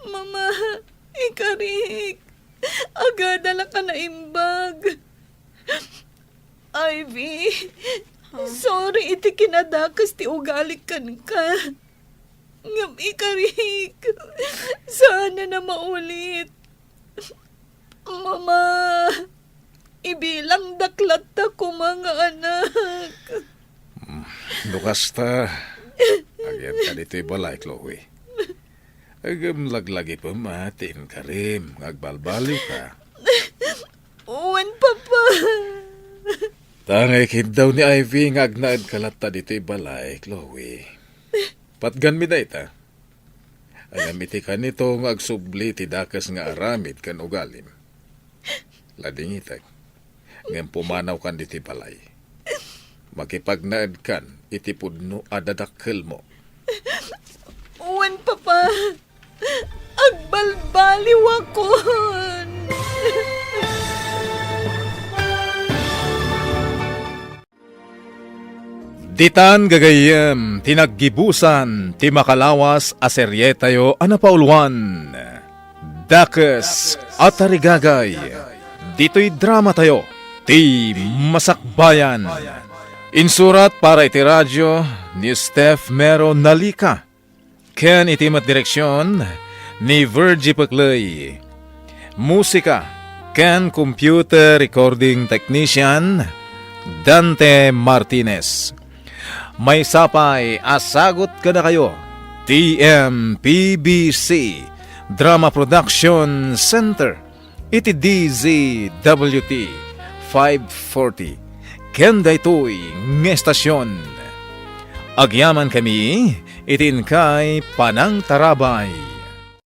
Mama, ikarik. Agadala ka na imbag. Ivy, sorry iti kinadakas ti ugalik kan ka. Ngam ikarik. Sana na maulit. Mama, ibilang daklat ta ko mga anak. Lukas ta. Agyan ka dito'y balay, Chloe. Agam laglagi pa matin ka rin. Agbalbaliw ka. Uwan, Papa. Tangay kid daw ni Ivy nga agnaad kalata dito'y balay, Chloe. Patgan mi day ta. Agamiti ka nito nga agsubli ti dakas nga aramid kan ugalim. Lading itag. Ngayon pumanaw kan dito'y balay. Makipagnaad kan itipudno adadakkel mo. Uwan, Papa. Agbalbaliw ako. Ditan gagayem, tinaggibusan, ti makalawas aseryetayo anapauluan. Dakas at arigagay, dito'y drama tayo, ti Masakbayan. Insurat para iti radyo ni Steph Mero Nalika. Ken itimat direksyon ni Virgie Paclay. Musika, ken computer recording technician Dante Martinez. May sapay, asagot ka na kayo. TMPBC Drama Production Center. Iti DZWT 540. Ken daytoy ng estasyon. Agyaman kami, itin kay Panang Tarabay.